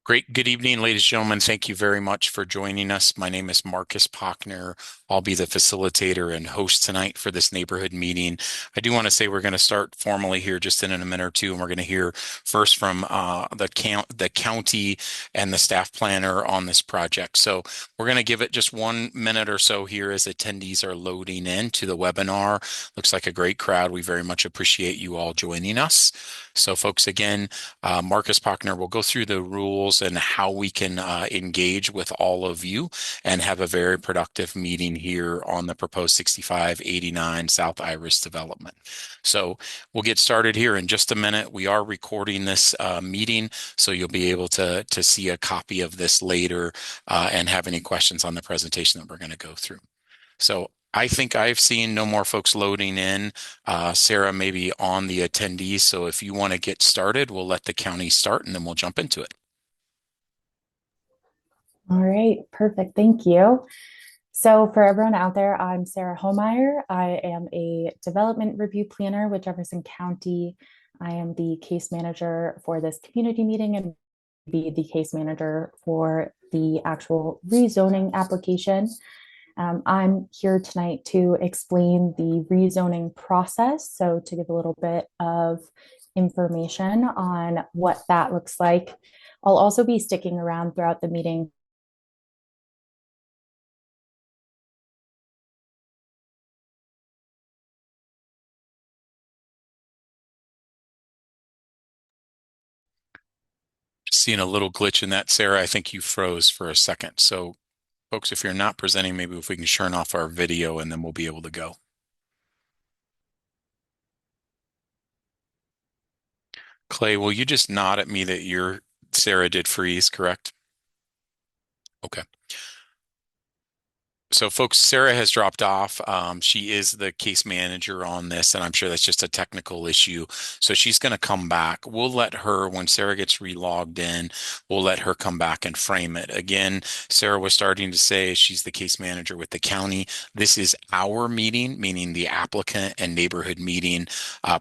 Great. Good evening, ladies and gentlemen. Thank you very much for joining us. My name is Marcus Pochner. I'll be the facilitator and host tonight for this neighborhood meeting. I do want to say we're going to start formally here just in a minute or two, and we're going to hear first from the county and the staff planner on this project. So we're going to give it just 1 minute or so here as attendees are loading in to the webinar. Looks like a great crowd. We very much appreciate you all joining us. So folks, again, Marcus Pochner will go through the rules and how we can engage with all of you and have a very productive meeting here on the proposed 6589 South Iris development. So we'll get started here in just a minute. We are recording this meeting, so you'll be able to see a copy of this later and have any questions on the presentation that we're going to go through. So I think I've seen no more folks loading in. Sarah, maybe on the attendees. So if you want to get started, we'll let the county start and then we'll jump into it. All right, perfect. Thank you. So for everyone out there, I'm Sarah Homeyer. I am a development review planner with Jefferson County. I am the case manager for this community meeting and be the case manager for the actual rezoning application. I'm here tonight to explain the rezoning process. So to give a little bit of information on what that looks like. I'll also be sticking around throughout the meeting Seeing a little glitch in that, Sarah. I think you froze for a second. So folks, if you're not presenting, maybe if we can turn off our video and then we'll be able to go. Clay, will you just nod at me that Sarah did freeze, correct? Okay. So folks, Sarah has dropped off. She is the case manager on this, and I'm sure that's just a technical issue. So she's going to come back. We'll let her, when Sarah gets relogged in, we'll let her come back and frame it. Again, Sarah was starting to say she's the case manager with the county. This is our meeting, meaning the applicant and neighborhood meeting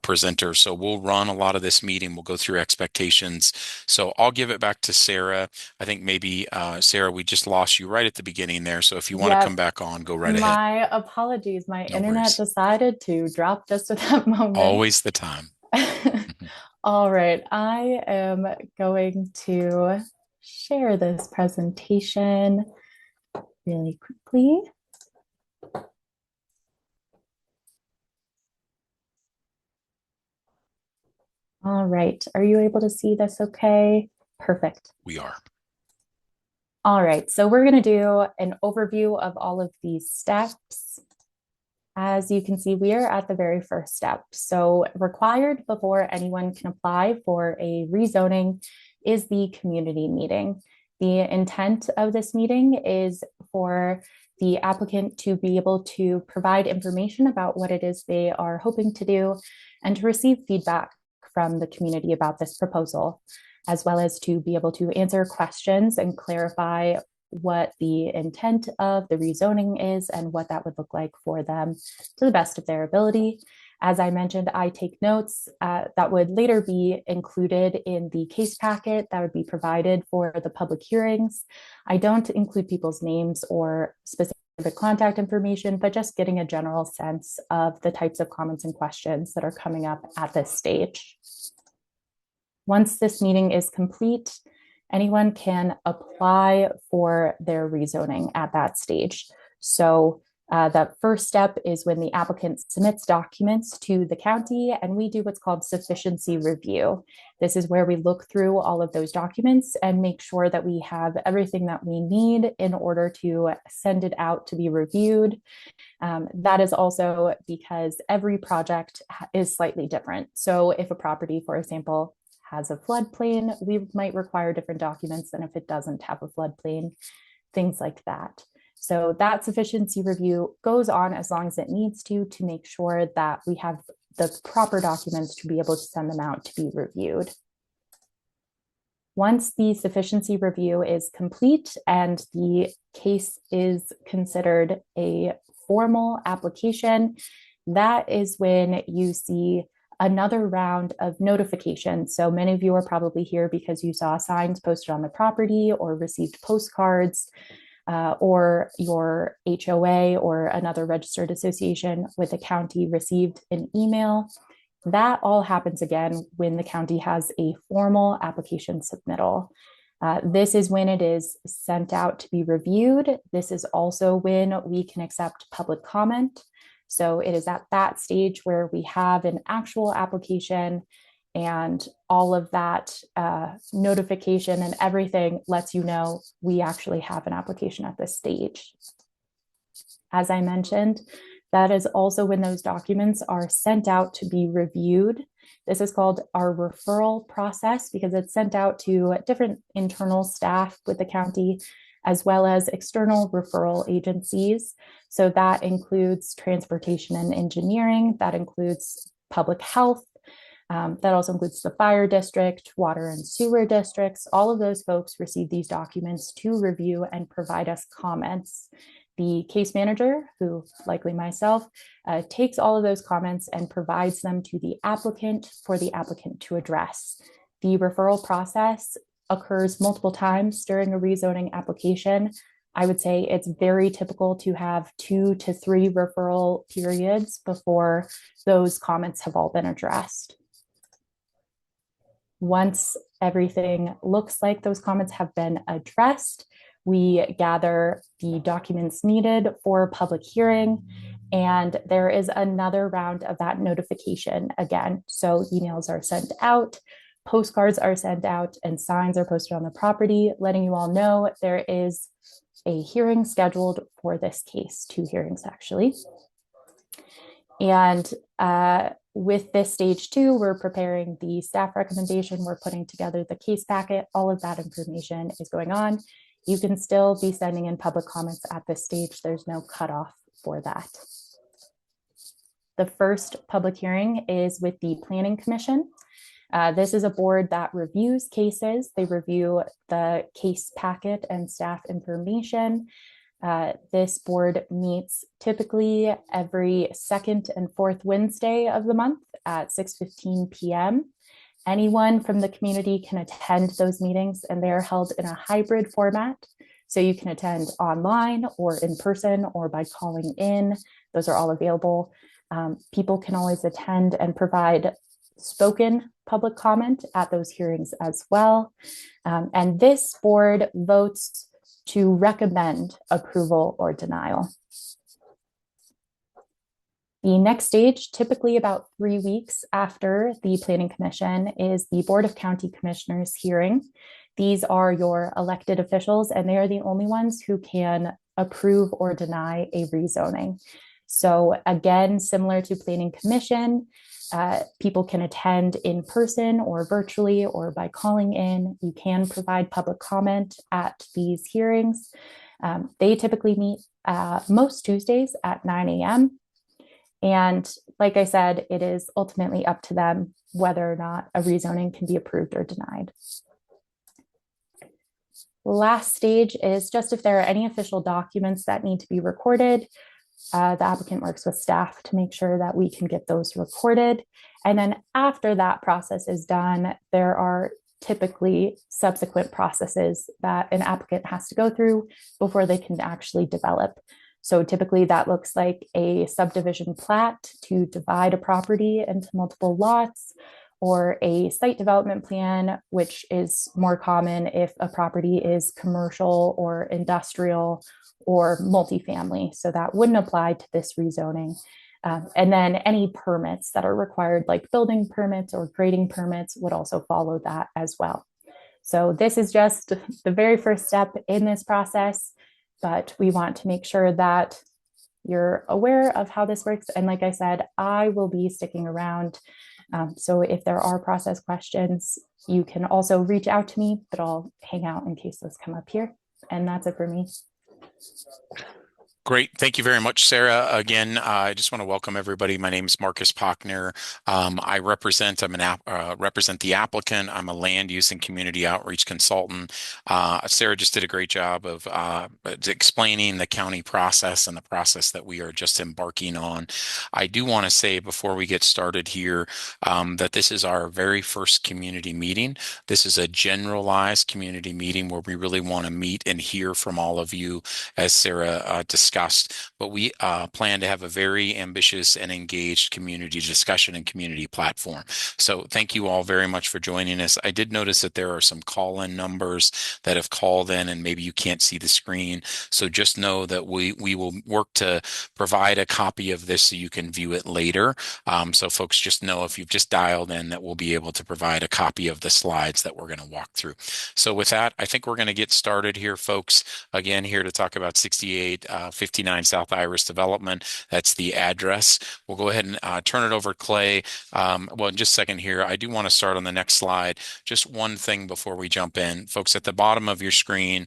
presenter. So we'll run a lot of this meeting. We'll go through expectations. So I'll give it back to Sarah. I think maybe, Sarah, we just lost you right at the beginning there. So if you want to come yet. back on, go right ahead. My apologies. My No internet worries. decided to drop just at that moment. Always the time. Mhm. All right, I am going to share this presentation really quickly. All right, are you able to see this okay? Perfect. We are. All right, so we're going to do an overview of all of these steps. As you can see, we are at the very first step. So required before anyone can apply for a rezoning is the community meeting. The intent of this meeting is for the applicant to be able to provide information about what it is they are hoping to do and to receive feedback from the community about this proposal, as well as to be able to answer questions and clarify what the intent of the rezoning is and what that would look like for them to the best of their ability. As I mentioned, I take notes that would later be included in the case packet that would be provided for the public hearings. I don't include people's names or specific contact information, but just getting a general sense of the types of comments and questions that are coming up at this stage. Once this meeting is complete, anyone can apply for their rezoning at that stage. So the first step is when the applicant submits documents to the county, and we do what's called sufficiency review. This is where we look through all of those documents and make sure that we have everything that we need in order to send it out to be reviewed. That is also because every project is slightly different. So if a property, for example, has a floodplain, we might require different documents than if it doesn't have a floodplain, things like that. So that sufficiency review goes on as long as it needs to make sure that we have the proper documents to be able to send them out to be reviewed. Once the sufficiency review is complete and the case is considered a formal application, that is when you see another round of notification. So many of you are probably here because you saw signs posted on the property or received postcards, or your HOA or another registered association with the county received an email. That all happens again when the county has a formal application submittal. This is when it is sent out to be reviewed. This is also when we can accept public comment. So it is at that stage where we have an actual application, and all of that notification and everything lets you know we actually have an application at this stage. As I mentioned, that is also when those documents are sent out to be reviewed. This is called our referral process because it's sent out to different internal staff with the county, as well as external referral agencies. So that includes transportation and engineering, that includes public health, that also includes the fire district, water and sewer districts. All of those folks receive these documents to review and provide us comments. The case manager, who likely myself, takes all of those comments and provides them to the applicant for the applicant to address. The referral process occurs multiple times during a rezoning application. I would say it's very typical to have 2 to 3 referral periods before those comments have all been addressed. Once everything looks like those comments have been addressed, we gather the documents needed for public hearing, and there is another round of that notification again. So emails are sent out, postcards are sent out, and signs are posted on the property, letting you all know there is a hearing scheduled for this case, 2 hearings actually. And with this stage 2, we're preparing the staff recommendation, we're putting together the case packet, all of that information is going on. You can still be sending in public comments at this stage. There's no cutoff for that. The first public hearing is with the Planning Commission. This is a board that reviews cases. They review the case packet and staff information. This board meets typically every second and fourth Wednesday of the month at 6:15 p.m. Anyone from the community can attend those meetings, and they are held in a hybrid format. So you can attend online or in person or by calling in. Those are all available. People can always attend and provide spoken public comment at those hearings as well. And this board votes to recommend approval or denial. The next stage, typically about 3 weeks after the Planning Commission, is the Board of County Commissioners hearing. These are your elected officials, and they are the only ones who can approve or deny a rezoning. So again, similar to Planning Commission, people can attend in person or virtually or by calling in. You can provide public comment at these hearings. They typically meet most Tuesdays at 9 a.m. And like I said, it is ultimately up to them whether or not a rezoning can be approved or denied. Last stage is just if there are any official documents that need to be recorded. The applicant works with staff to make sure that we can get those recorded. And then after that process is done, there are typically subsequent processes that an applicant has to go through before they can actually develop. So typically that looks like a subdivision plat to divide a property into multiple lots, or a site development plan, which is more common if a property is commercial or industrial or multifamily. So that wouldn't apply to this rezoning. And then any permits that are required, like building permits or grading permits, would also follow that as well. So this is just the very first step in this process, but we want to make sure that you're aware of how this works. And like I said, I will be sticking around. So if there are process questions, you can also reach out to me, but I'll hang out in case those come up here. And that's it for me. Great. Thank you very much, Sarah. Again, I just want to welcome everybody. My name is Marcus Pochner. I'm represent the applicant. I'm a land use and community outreach consultant. Sarah just did a great job of explaining the county process and the process that we are just embarking on. I do want to say before we get started here that this is our very first community meeting. This is a generalized community meeting where we really want to meet and hear from all of you as Sarah discussed. But we plan to have a very ambitious and engaged community discussion and community platform. So thank you all very much for joining us. I did notice that there are some call-in numbers that have called in, and maybe you can't see the screen. So just know that we will work to provide a copy of this so you can view it later. So folks, just know if you've just dialed in that we'll be able to provide a copy of the slides that we're going to walk through. So with that, I think we're going to get started here, folks. Again, here to talk about 6859 South Iris Development. That's the address. We'll go ahead and turn it over to Clay. Well, in just a second here, I do want to start on the next slide. Just one thing before we jump in. Folks, at the bottom of your screen,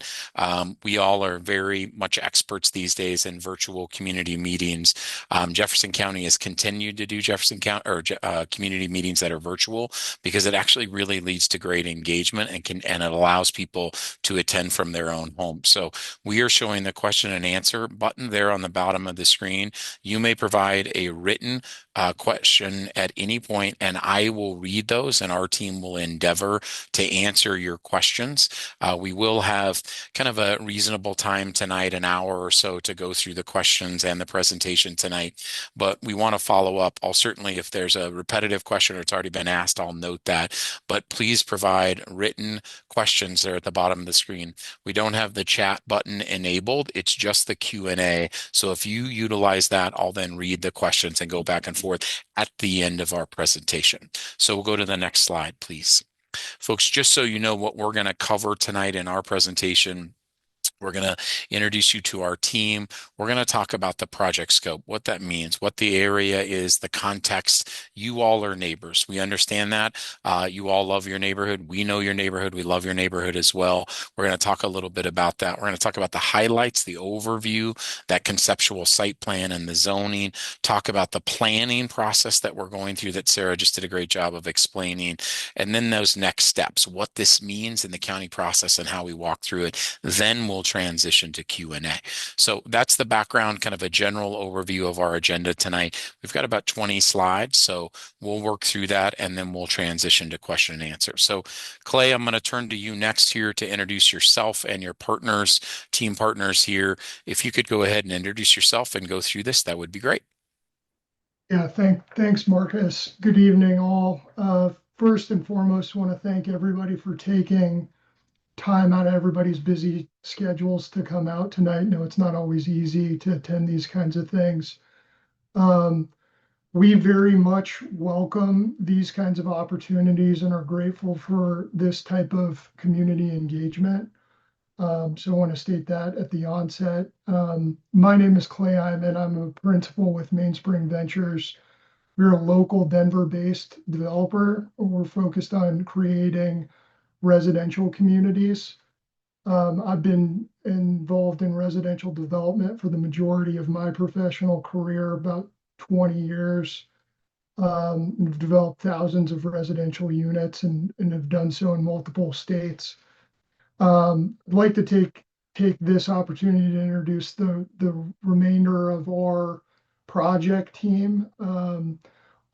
we all are very much experts these days in virtual community meetings. Jefferson County has continued to do Jefferson County or community meetings that are virtual because it actually really leads to great engagement and it allows people to attend from their own home. So we are showing the question and answer button there on the bottom of the screen. You may provide a written question at any point, and I will read those, and our team will endeavor to answer your questions. We will have kind of a reasonable time tonight, an hour or so, to go through the questions and the presentation tonight. But we want to follow up. I'll certainly, if there's a repetitive question or it's already been asked, I'll note that. But please provide written questions there at the bottom of the screen. We don't have the chat button enabled. It's just the Q&A. So if you utilize that, I'll then read the questions and go back and forth at the end of our presentation. So we'll go to the next slide, please. Folks, just so you know what we're going to cover tonight in our presentation. We're going to introduce you to our team. We're going to talk about the project scope, what that means, what the area is, the context. You all are neighbors. We understand that. You all love your neighborhood. We know your neighborhood. We love your neighborhood as well. We're going to talk a little bit about that. We're going to talk about the highlights, the overview, that conceptual site plan and the zoning, talk about the planning process that we're going through that Sarah just did a great job of explaining. And then those next steps, what this means in the county process and how we walk through it. Then we'll transition to Q&A. So that's the background, kind of a general overview of our agenda tonight. We've got about 20 slides, so we'll work through that and then we'll transition to question and answer. So Clay, I'm going to turn to you next here to introduce yourself and your partners, team partners here. If you could go ahead and introduce yourself and go through this, that would be great. Yeah, thanks, Marcus. Good evening, all. First and foremost, want to thank everybody for taking time out of everybody's busy schedules to come out tonight. No, it's not always easy to attend these kinds of things. We very much welcome these kinds of opportunities and are grateful for this type of community engagement. So I want to state that at the onset. My name is Clay Iman. I'm a principal with Mainspring Ventures. We're a local Denver-based developer. We're focused on creating residential communities. I've been involved in residential development for the majority of my professional career, about 20 years. We've developed thousands of residential units and have done so in multiple states. I'd like to take this opportunity to introduce the remainder of our project team.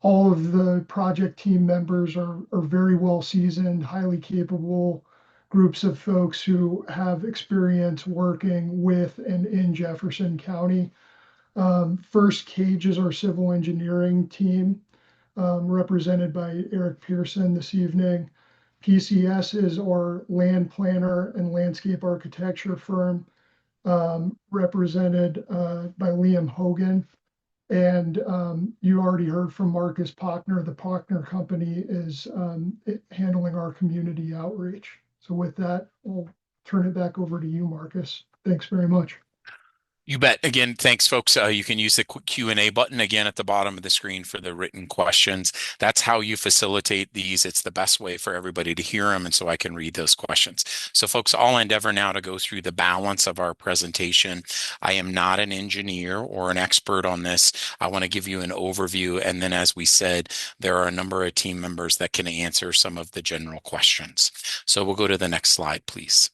All of the project team members are very well seasoned, highly capable groups of folks who have experience working with and in Jefferson County. First Cage is our civil engineering team, represented by Eric Pearson this evening. PCS is our land planner and landscape architecture firm, represented by Liam Hogan. And you already heard from Marcus Pochner. The Pochner Company is handling our community outreach. So with that, I'll turn it back over to you, Marcus. Thanks very much. You bet. Again, thanks, folks. You can use the Q&A button again at the bottom of the screen for the written questions. That's how you facilitate these. It's the best way for everybody to hear them, and so I can read those questions. So, folks, I'll endeavor now to go through the balance of our presentation. I am not an engineer or an expert on this. I want to give you an overview, and then, as we said, there are a number of team members that can answer some of the general questions. So we'll go to the next slide, please.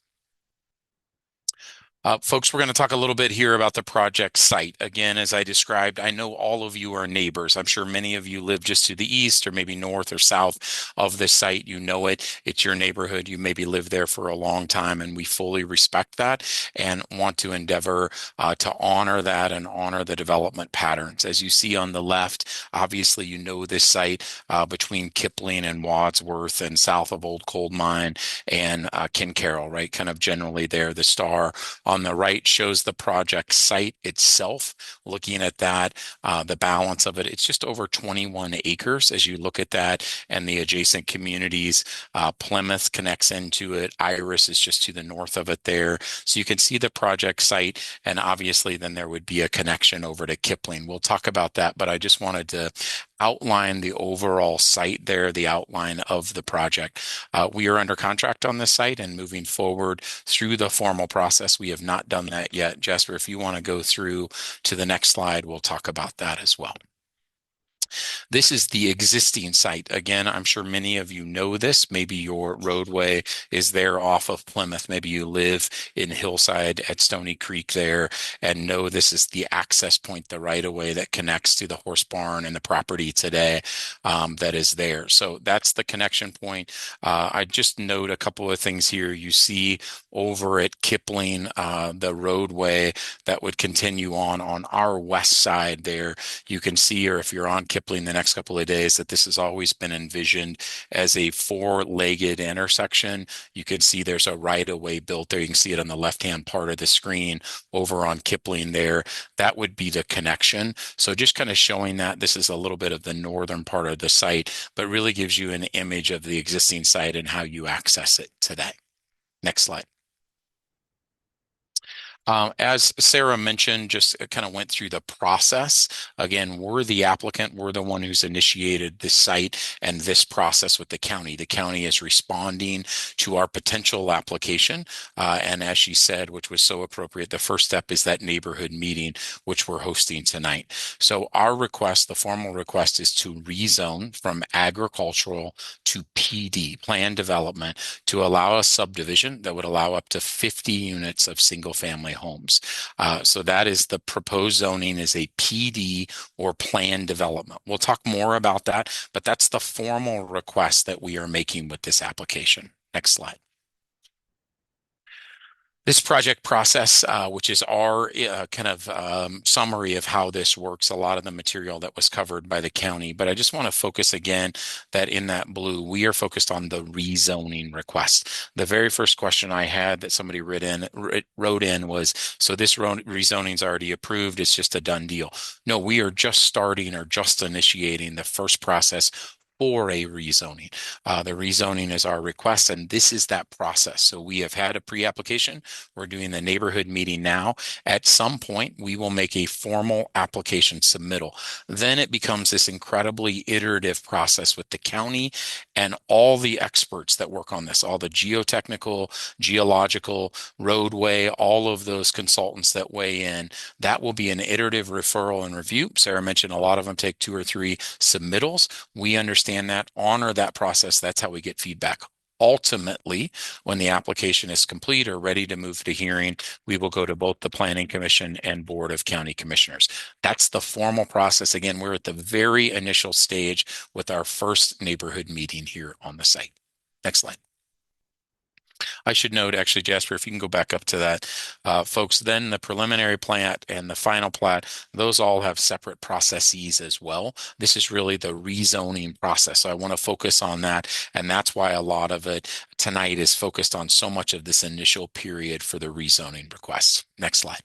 Folks, we're going to talk a little bit here about the project site. Again, as I described, I know all of you are neighbors. I'm sure many of you live just to the east or maybe north or south of this site. You know it. It's your neighborhood. You maybe lived there for a long time, and we fully respect that and want to endeavor to honor that and honor the development patterns. As you see on the left, obviously you know this site between Kipling and Wadsworth and south of Old Coal Mine and Kincarroll, right? Kind of generally there, the star on the right shows the project site itself. Looking at that, the balance of it, it's just over 21 acres as you look at that and the adjacent communities. Plymouth connects into it. Iris is just to the north of it there. So you can see the project site, and obviously then there would be a connection over to Kipling. We'll talk about that, but I just wanted to outline the overall site there, the outline of the project. We are under contract on this site and moving forward through the formal process. We have not done that yet. Jasper, if you want to go through to the next slide, we'll talk about that as well. This is the existing site. Again, I'm sure many of you know this. Maybe your roadway is there off of Plymouth. Maybe you live in Hillside at Stony Creek there and know this is the access point, the right of way that connects to the horse barn and the property today that is there. So that's the connection point. I just note a couple of things here. You see over at Kipling, the roadway that would continue on our west side there. You can see, or if you're on Kipling the next couple of days, that this has always been envisioned as a four-legged intersection. You can see there's a right-of-way built there. You can see it on the left-hand part of the screen over on Kipling there. That would be the connection. So just kind of showing that this is a little bit of the northern part of the site, but really gives you an image of the existing site and how you access it today. Next slide. As Sarah mentioned, just kind of went through the process. Again, we're the applicant. We're the one who's initiated this site and this process with the county. The county is responding to our potential application. And as she said, which was so appropriate, the first step is that neighborhood meeting, which we're hosting tonight. So our request, the formal request, is to rezone from agricultural to PD, planned development, to allow a subdivision that would allow up to 50 units of single family homes. So that is the proposed zoning is a PD or planned development. We'll talk more about that, but that's the formal request that we are making with this application. Next slide. This project process, which is our kind of summary of how this works, a lot of the material that was covered by the county. But I just want to focus again that in that blue, we are focused on the rezoning request. The very first question I had that somebody wrote in was, so this rezoning is already approved, it's just a done deal. No, we are just starting or just initiating the first process for a rezoning. The rezoning is our request, and this is that process. So we have had a pre-application. We're doing the neighborhood meeting now. At some point, we will make a formal application submittal. Then it becomes this incredibly iterative process with the county and all the experts that work on this, all the geotechnical, geological, roadway, all of those consultants that weigh in. That will be an iterative referral and review. Sarah mentioned a lot of them take 2 or 3 submittals. We understand that, honor that process. That's how we get feedback. Ultimately, when the application is complete or ready to move to hearing, we will go to both the Planning Commission and Board of County Commissioners. That's the formal process. Again, we're at the very initial stage with our first neighborhood meeting here on the site. Next slide. I should note, actually, Jasper, if you can go back up to that, folks, then the preliminary plat and the final plat, those all have separate processes as well. This is really the rezoning process. So I want to focus on that. And that's why a lot of it tonight is focused on so much of this initial period for the rezoning requests. Next slide.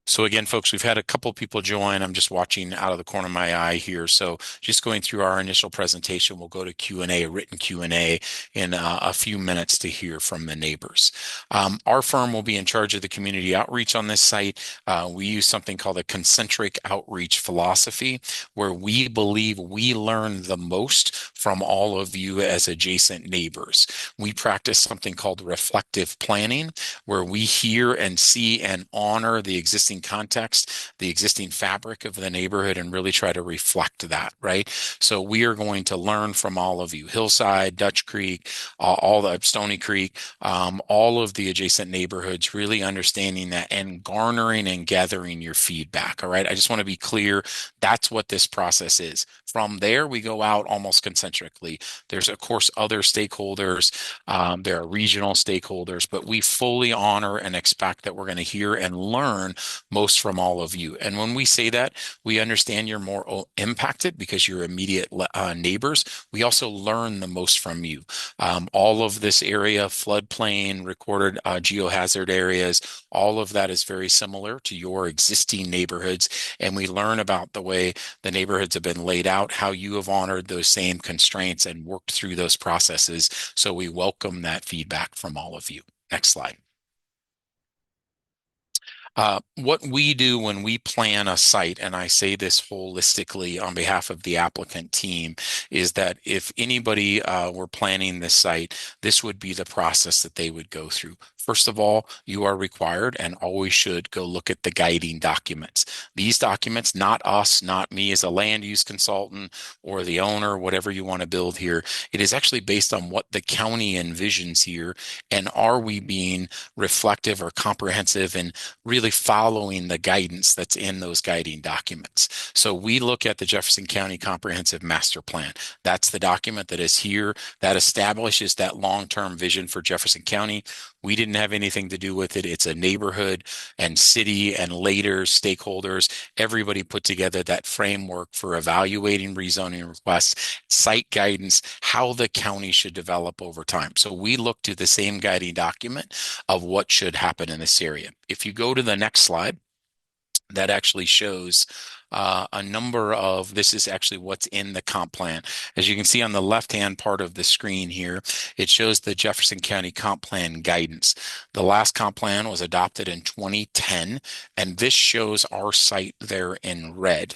So again, folks, we've had a couple people join. I'm just watching out of the corner of my eye here. So just going through our initial presentation, we'll go to Q&A, a written Q&A in a few minutes to hear from the neighbors. Our firm will be in charge of the community outreach on this site. We use something called a concentric outreach philosophy, where we believe we learn the most from all of you as adjacent neighbors. We practice something called reflective planning, where we hear and see and honor the existing context, the existing fabric of the neighborhood, and really try to reflect that, right? So we are going to learn from all of you, Hillside, Dutch Creek, all the Stony Creek, all of the adjacent neighborhoods, really understanding that and garnering and gathering your feedback. All right. I just want to be clear. That's what this process is. From there, we go out almost concentrically. There's, of course, other stakeholders. There are regional stakeholders, but we fully honor and expect that we're going to hear and learn most from all of you. And when we say that, we understand you're more impacted because you're immediate neighbors. We also learn the most from you. All of this area, floodplain, recorded geohazard areas, all of that is very similar to your existing neighborhoods. And we learn about the way the neighborhoods have been laid out, how you have honored those same constraints and worked through those processes. So we welcome that feedback from all of you. Next slide. What we do when we plan a site, and I say this holistically on behalf of the applicant team, is that if anybody were planning this site, this would be the process that they would go through. First of all, you are required and always should go look at the guiding documents. These documents, not us, not me as a land use consultant or the owner, whatever you want to build here, it is actually based on what the county envisions here. And are we being reflective or comprehensive and really following the guidance that's in those guiding documents? So we look at the Jefferson County Comprehensive Master Plan. That's the document that is here that establishes that long-term vision for Jefferson County. We didn't have anything to do with it. It's a neighborhood and city and later stakeholders. Everybody put together that framework for evaluating rezoning requests, site guidance, how the county should develop over time. So we look to the same guiding document of what should happen in this area. If you go to the next slide, that actually shows a number of, this is actually what's in the comp plan. As you can see on the left-hand part of the screen here, it shows the Jefferson County comp plan guidance. The last comp plan was adopted in 2010, and this shows our site there in red.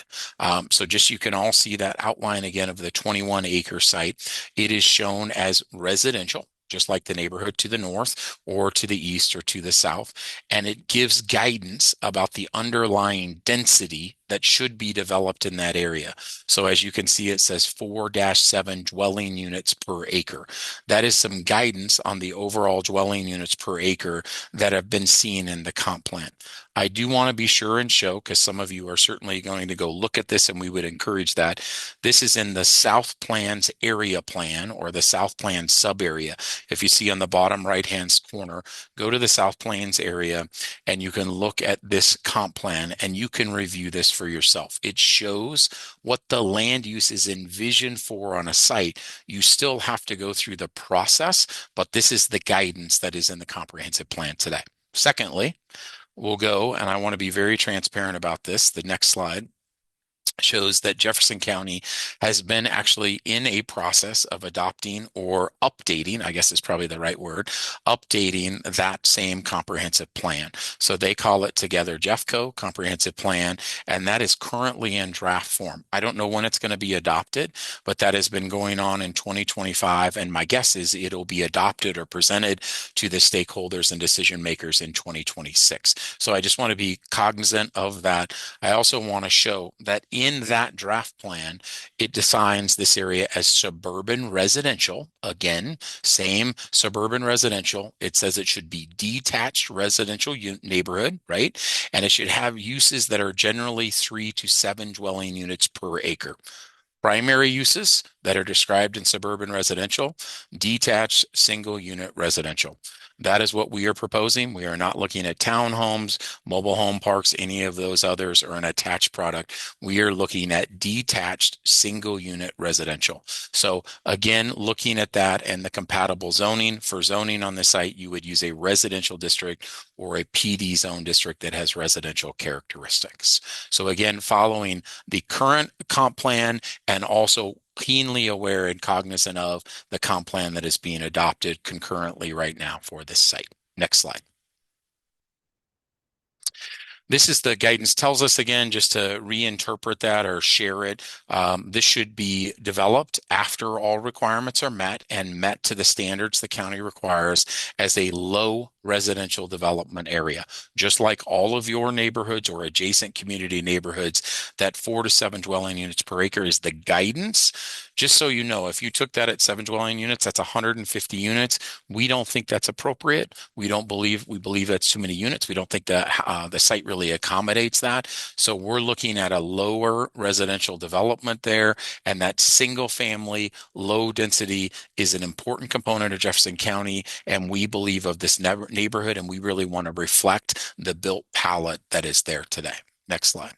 So just you can all see that outline again of the 21-acre site. It is shown as residential, just like the neighborhood to the north or to the east or to the south. And it gives guidance about the underlying density that should be developed in that area. So as you can see, it says 4-7 dwelling units per acre. That is some guidance on the overall dwelling units per acre that have been seen in the comp plan. I do want to be sure and show, because some of you are certainly going to go look at this, and we would encourage that. This is in the South Plan's area plan or the South Plan sub area. If you see on the bottom right-hand corner, go to the South Plains area and you can look at this comp plan and you can review this for yourself. It shows what the land use is envisioned for on a site. You still have to go through the process, but this is the guidance that is in the comprehensive plan today. Secondly, we'll go, and I want to be very transparent about this. The next slide shows that Jefferson County has been actually in a process of adopting or updating, I guess is probably the right word, updating that same comprehensive plan. So they call it together Jeffco Comprehensive Plan, and that is currently in draft form. I don't know when it's going to be adopted, but that has been going on in 2025, and my guess is it'll be adopted or presented to the stakeholders and decision makers in 2026. So I just want to be cognizant of that. I also want to show that in that draft plan, it defines this area as suburban residential. Again, same suburban residential. It says it should be detached residential neighborhood, right? And it should have uses that are generally 3 to 7 dwelling units per acre. Primary uses that are described in suburban residential, detached single unit residential. That is what we are proposing. We are not looking at townhomes, mobile home parks, any of those others, or an attached product. We are looking at detached single unit residential. So again, looking at that and the compatible zoning, for zoning on the site, you would use a residential district or a PD zone district that has residential characteristics. So again, following the current comp plan and also keenly aware and cognizant of the comp plan that is being adopted concurrently right now for this site. Next slide. This is the guidance tells us again, just to reinterpret that or share it. This should be developed after all requirements are met and met to the standards the county requires as a low residential development area. Just like all of your neighborhoods or adjacent community neighborhoods, that 4 to 7 dwelling units per acre is the guidance. Just so you know, if you took that at 7 dwelling units, that's 150 units. We don't think that's appropriate. We believe that's too many units. We don't think that the site really accommodates that. So we're looking at a lower residential development there, and that single family low density is an important component of Jefferson County, and we believe of this neighborhood, and we really want to reflect the built palette that is there today. Next slide.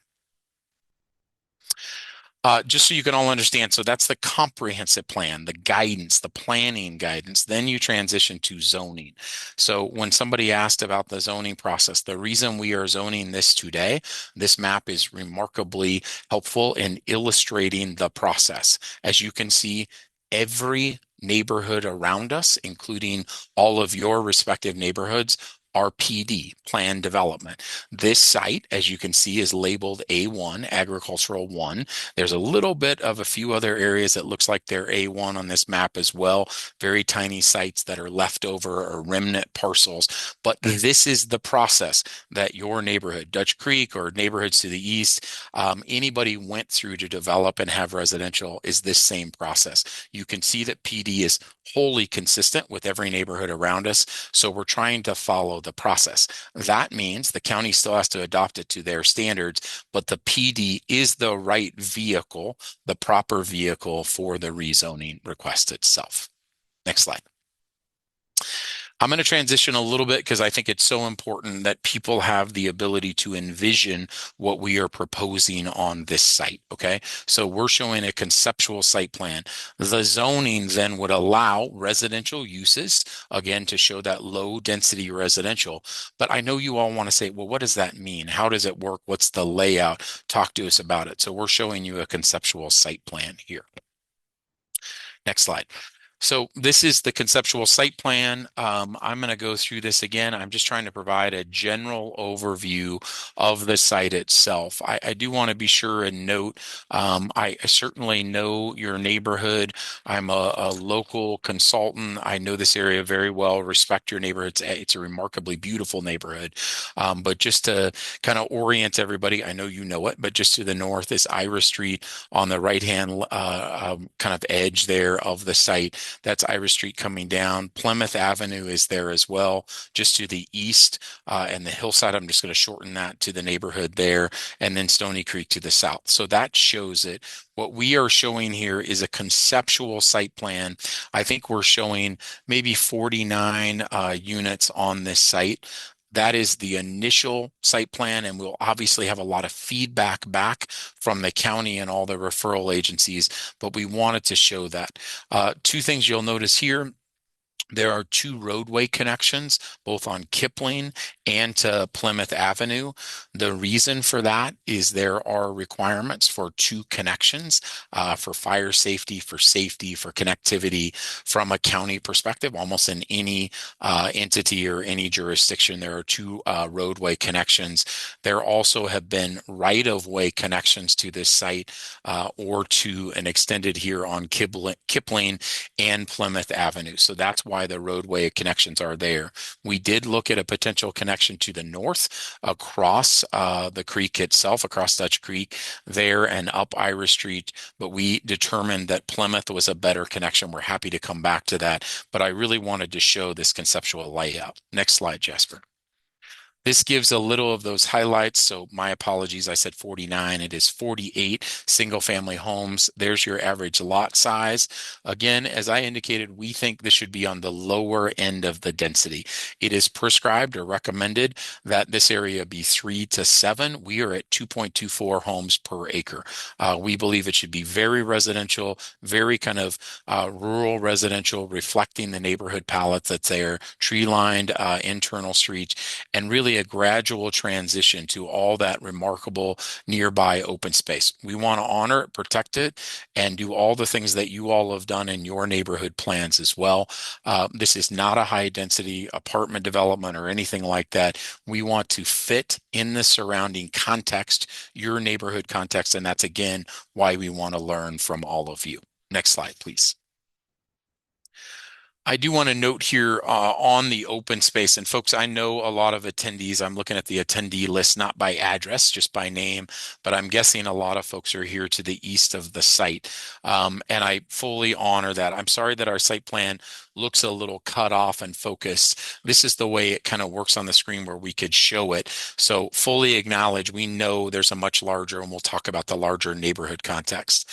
Just so you can all understand, so that's the comprehensive plan, the guidance, the planning guidance. Then you transition to zoning. So when somebody asked about the zoning process, the reason we are zoning this today, this map is remarkably helpful in illustrating the process. As you can see, every neighborhood around us, including all of your respective neighborhoods, RPD, plan development. This site, as you can see, is labeled A1, Agricultural 1. There's a little bit of a few other areas that looks like they're A1 on this map as well. Very tiny sites that are left over or remnant parcels. But this is the process that your neighborhood, Dutch Creek or neighborhoods to the east, anybody went through to develop and have residential is this same process. You can see that PD is wholly consistent with every neighborhood around us. So we're trying to follow the process. That means the county still has to adopt it to their standards, but the PD is the right vehicle, the proper vehicle for the rezoning request itself. Next slide. I'm going to transition a little bit because I think it's so important that people have the ability to envision what we are proposing on this site. Okay, so we're showing a conceptual site plan. The zoning then would allow residential uses, again, to show that low density residential. But I know you all want to say, well, what does that mean? How does it work? What's the layout? Talk to us about it. So we're showing you a conceptual site plan here. Next slide. So this is the conceptual site plan. I'm going to go through this again. I'm just trying to provide a general overview of the site itself. I do want to be sure and note, I certainly know your neighborhood. I'm a local consultant. I know this area very well, respect your neighborhood. It's a remarkably beautiful neighborhood. But just to kind of orient everybody, I know you know it, but just to the north is Ira Street on the right-hand kind of edge there of the site. That's Ira Street coming down. Plymouth Avenue is there as well, just to the east, and the hillside. I'm just going to shorten that to the neighborhood there, and then Stony Creek to the south. So that shows it. What we are showing here is a conceptual site plan. I think we're showing maybe 49 units on this site. That is the initial site plan, and we'll obviously have a lot of feedback back from the county and all the referral agencies, but we wanted to show that. Two things you'll notice here. There are 2 roadway connections, both on Kipling and to Plymouth Avenue. The reason for that is there are requirements for 2 connections for fire safety, for connectivity from a county perspective. Almost in any entity or any jurisdiction, there are 2 roadway connections. There also have been right-of-way connections to this site or to an extended here on Kipling and Plymouth Avenue. So that's why the roadway connections are there. We did look at a potential connection to the north across the creek itself, across Dutch Creek there and up Ira Street, but we determined that Plymouth was a better connection. We're happy to come back to that, but I really wanted to show this conceptual layout. Next slide, Jasper. This gives a little of those highlights. So my apologies, I said 49. It is 48 single-family homes. There's your average lot size. Again, as I indicated, we think this should be on the lower end of the density. It is prescribed or recommended that this area be 3 to 7. We are at 2.24 homes per acre. We believe it should be very residential, very kind of rural residential, reflecting the neighborhood palette that's there, tree-lined internal streets, and really a gradual transition to all that remarkable nearby open space. We want to honor it, protect it, and do all the things that you all have done in your neighborhood plans as well. This is not a high density apartment development or anything like that. We want to fit in the surrounding context, your neighborhood context, and that's again why we want to learn from all of you. Next slide, please. I do want to note here on the open space, and folks, I know a lot of attendees. I'm looking at the attendee list, not by address, just by name, but I'm guessing a lot of folks are here to the east of the site. And I fully honor that. I'm sorry that our site plan looks a little cut off and focused. This is the way it kind of works on the screen where we could show it. So fully acknowledge, we know there's a much larger, and we'll talk about the larger neighborhood context.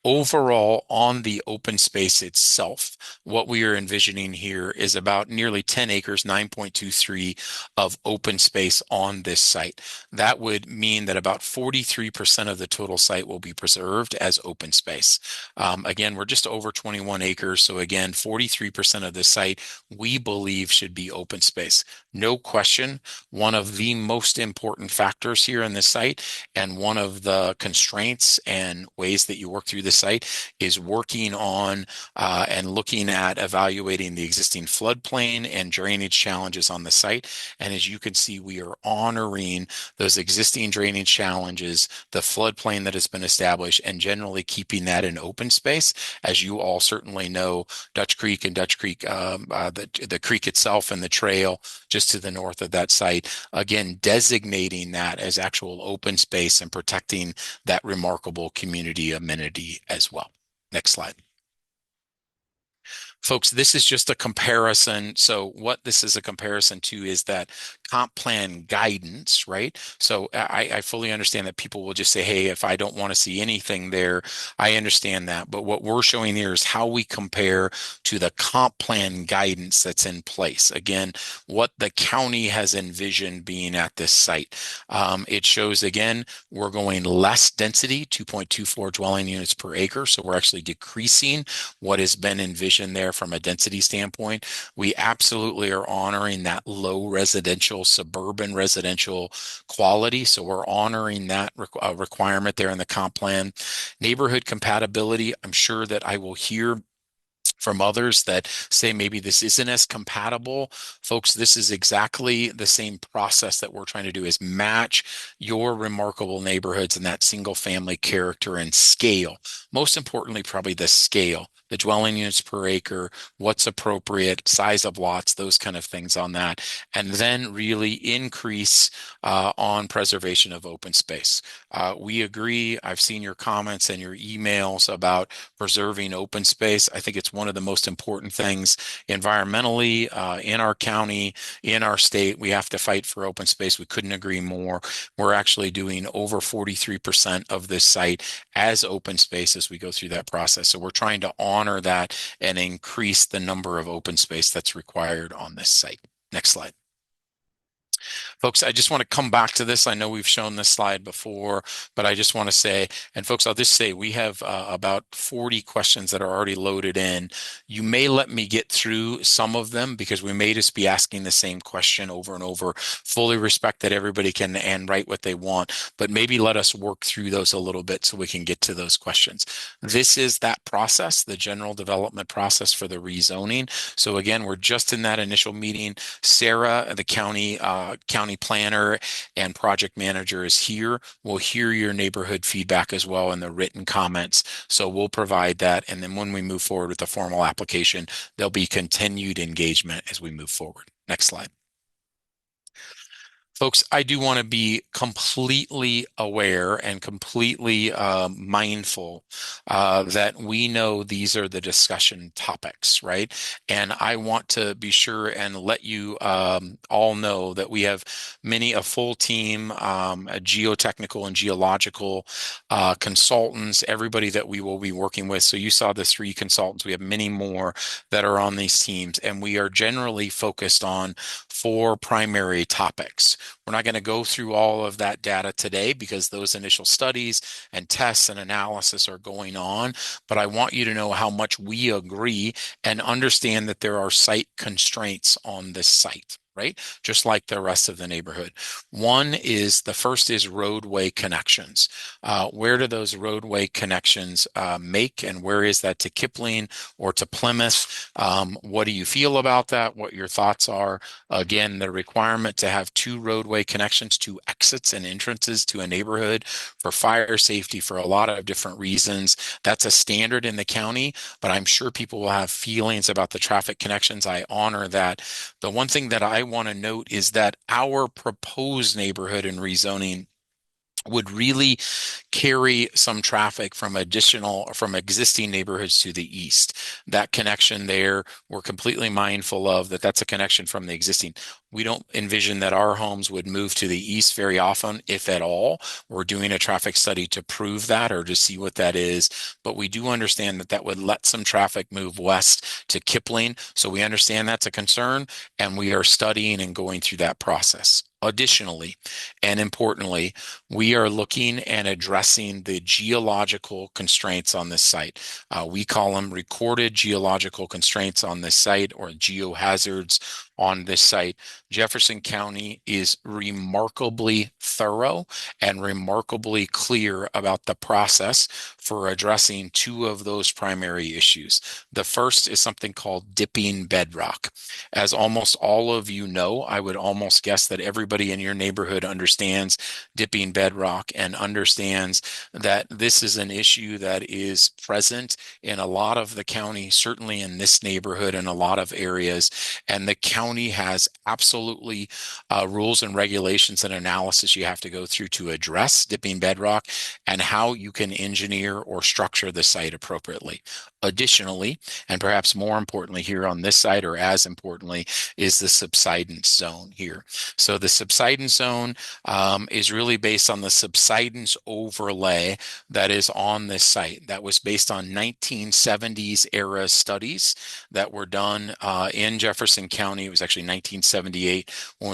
Overall, on the open space itself, what we are envisioning here is about nearly 10 acres, 9.23 of open space on this site. That would mean that about 43% of the total site will be preserved as open space. Again, we're just over 21 acres. So again, 43% of the site we believe should be open space. No question, one of the most important factors here in this site, and one of the constraints and ways that you work through the site, is working on and looking at evaluating the existing floodplain and drainage challenges on the site. And as you can see, we are honoring those existing drainage challenges, the floodplain that has been established, and generally keeping that in open space. As you all certainly know, Dutch Creek and Dutch Creek, the creek itself and the trail just to the north of that site, again, designating that as actual open space and protecting that remarkable community amenity as well. Next slide. Folks, this is just a comparison. So what this is a comparison to is that comp plan guidance, right? So I fully understand that people will just say, hey, if I don't want to see anything there, I understand that. But what we're showing here is how we compare to the comp plan guidance that's in place. Again, what the county has envisioned being at this site. It shows, again, we're going less density, 2.24 dwelling units per acre. So we're actually decreasing what has been envisioned there from a density standpoint. We absolutely are honoring that low residential, suburban residential quality. So we're honoring that requirement there in the comp plan. Neighborhood compatibility, I'm sure that I will hear from others that say maybe this isn't as compatible. Folks, this is exactly the same process that we're trying to do, is match your remarkable neighborhoods and that single family character and scale. Most importantly, probably the scale, the dwelling units per acre, what's appropriate, size of lots, those kind of things on that, and then really increase on preservation of open space. We agree. I've seen your comments and your emails about preserving open space. I think it's one of the most important things environmentally in our county, in our state. We have to fight for open space. We couldn't agree more. We're actually doing over 43% of this site as open space as we go through that process. So we're trying to honor that and increase the number of open space that's required on this site. Next slide. Folks, I just want to come back to this. I know we've shown this slide before, but I just want to say, and folks, I'll just say we have about 40 questions that are already loaded in. You may let me get through some of them because we may just be asking the same question over and over. Fully respect that everybody can and write what they want, but maybe let us work through those a little bit so we can get to those questions. This is that process, the general development process for the rezoning. So again, we're just in that initial meeting. Sarah, the county planner and project manager, is here. We'll hear your neighborhood feedback as well in the written comments. So we'll provide that. And then when we move forward with the formal application, there'll be continued engagement as we move forward. Next slide. Folks, I do want to be completely aware and completely mindful that we know these are the discussion topics, right? And I want to be sure and let you all know that we have a full team, a geotechnical and geological consultants, everybody that we will be working with. So you saw the three consultants. We have many more that are on these teams, and we are generally focused on four primary topics. We're not going to go through all of that data today because those initial studies and tests and analysis are going on, but I want you to know how much we agree and understand that there are site constraints on this site, right? Just like the rest of the neighborhood. The first is roadway connections. Where do those roadway connections make, and where is that to Kipling or to Plymouth? What do you feel about that? What your thoughts are? Again, the requirement to have two roadway connections, two exits and entrances to a neighborhood for fire safety for a lot of different reasons. That's a standard in the county, but I'm sure people will have feelings about the traffic connections. I honor that. The one thing that I want to note is that our proposed neighborhood and rezoning would really carry some traffic from existing neighborhoods to the east. That connection there, we're completely mindful of that. That's a connection from the existing. We don't envision that our homes would move to the east very often, if at all. We're doing a traffic study to prove that or to see what that is. But we do understand that that would let some traffic move west to Kipling. So we understand that's a concern, and we are studying and going through that process. Additionally, and importantly, we are looking and addressing the geological constraints on this site. We call them recorded geological constraints on this site, or geohazards on this site. Jefferson County is remarkably thorough and remarkably clear about the process for addressing two of those primary issues. The first is something called dipping bedrock. As almost all of you know, I would almost guess that everybody in your neighborhood understands dipping bedrock and understands that this is an issue that is present in a lot of the county, certainly in this neighborhood and a lot of areas. And the county has absolutely rules and regulations and analysis you have to go through to address dipping bedrock and how you can engineer or structure the site appropriately. Additionally, and perhaps more importantly here on this site, or as importantly, is the subsidence zone here. So the subsidence zone is really based on the subsidence overlay that is on this site. That was based on 1970s era studies that were done in Jefferson County. It was actually 1978 when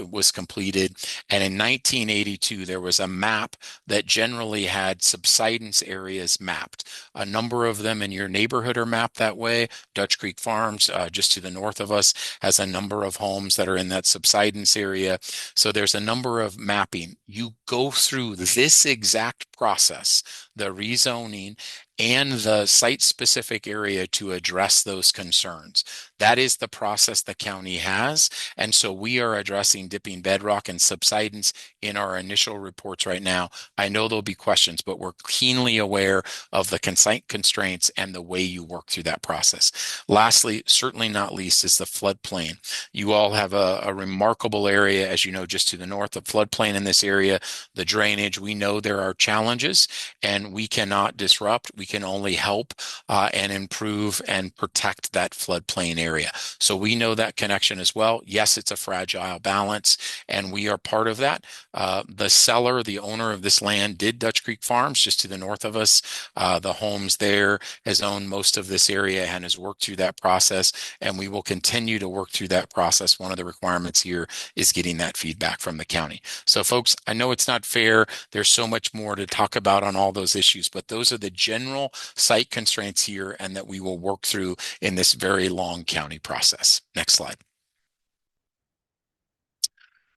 was completed. And in 1982, there was a map that generally had subsidence areas mapped. A number of them in your neighborhood are mapped that way. Dutch Creek Farms, just to the north of us, has a number of homes that are in that subsidence area. So there's a number of mapping. You go through this exact process, the rezoning and the site-specific area to address those concerns. That is the process the county has. And so we are addressing dipping bedrock and subsidence in our initial reports right now. I know there'll be questions, but we're keenly aware of the site constraints and the way you work through that process. Lastly, certainly not least, is the floodplain. You all have a remarkable area, as you know, just to the north of floodplain in this area. The drainage, we know there are challenges, and we cannot disrupt. We can only help and improve and protect that floodplain area. So we know that connection as well. Yes, it's a fragile balance, and we are part of that. The seller, the owner of this land, did Dutch Creek Farms, just to the north of us. The homes there, has owned most of this area and has worked through that process, and we will continue to work through that process. One of the requirements here is getting that feedback from the county. So folks, I know it's not fair. There's so much more to talk about on all those issues, but those are the general site constraints here and that we will work through in this very long county process. Next slide.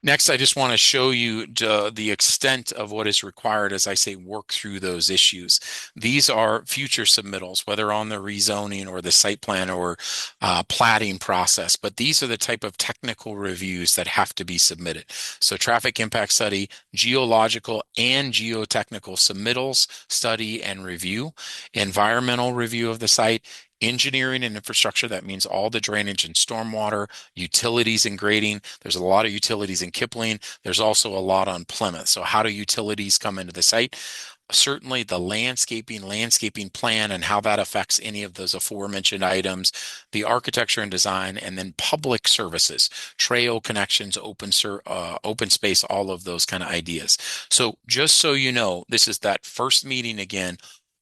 Next, I just want to show you the extent of what is required as I say work through those issues. These are future submittals, whether on the rezoning or the site plan or platting process, but these are the type of technical reviews that have to be submitted. So traffic impact study, geological and geotechnical submittals, study and review, environmental review of the site, Engineering and infrastructure, that means all the drainage and stormwater, utilities and grading. There's a lot of utilities in Kipling. There's also a lot on Plymouth. So how do utilities come into the site? Certainly the landscaping plan and how that affects any of those aforementioned items, the architecture and design, and then public services, trail connections, open space, all of those kind of ideas. So just so you know, this is that first meeting again.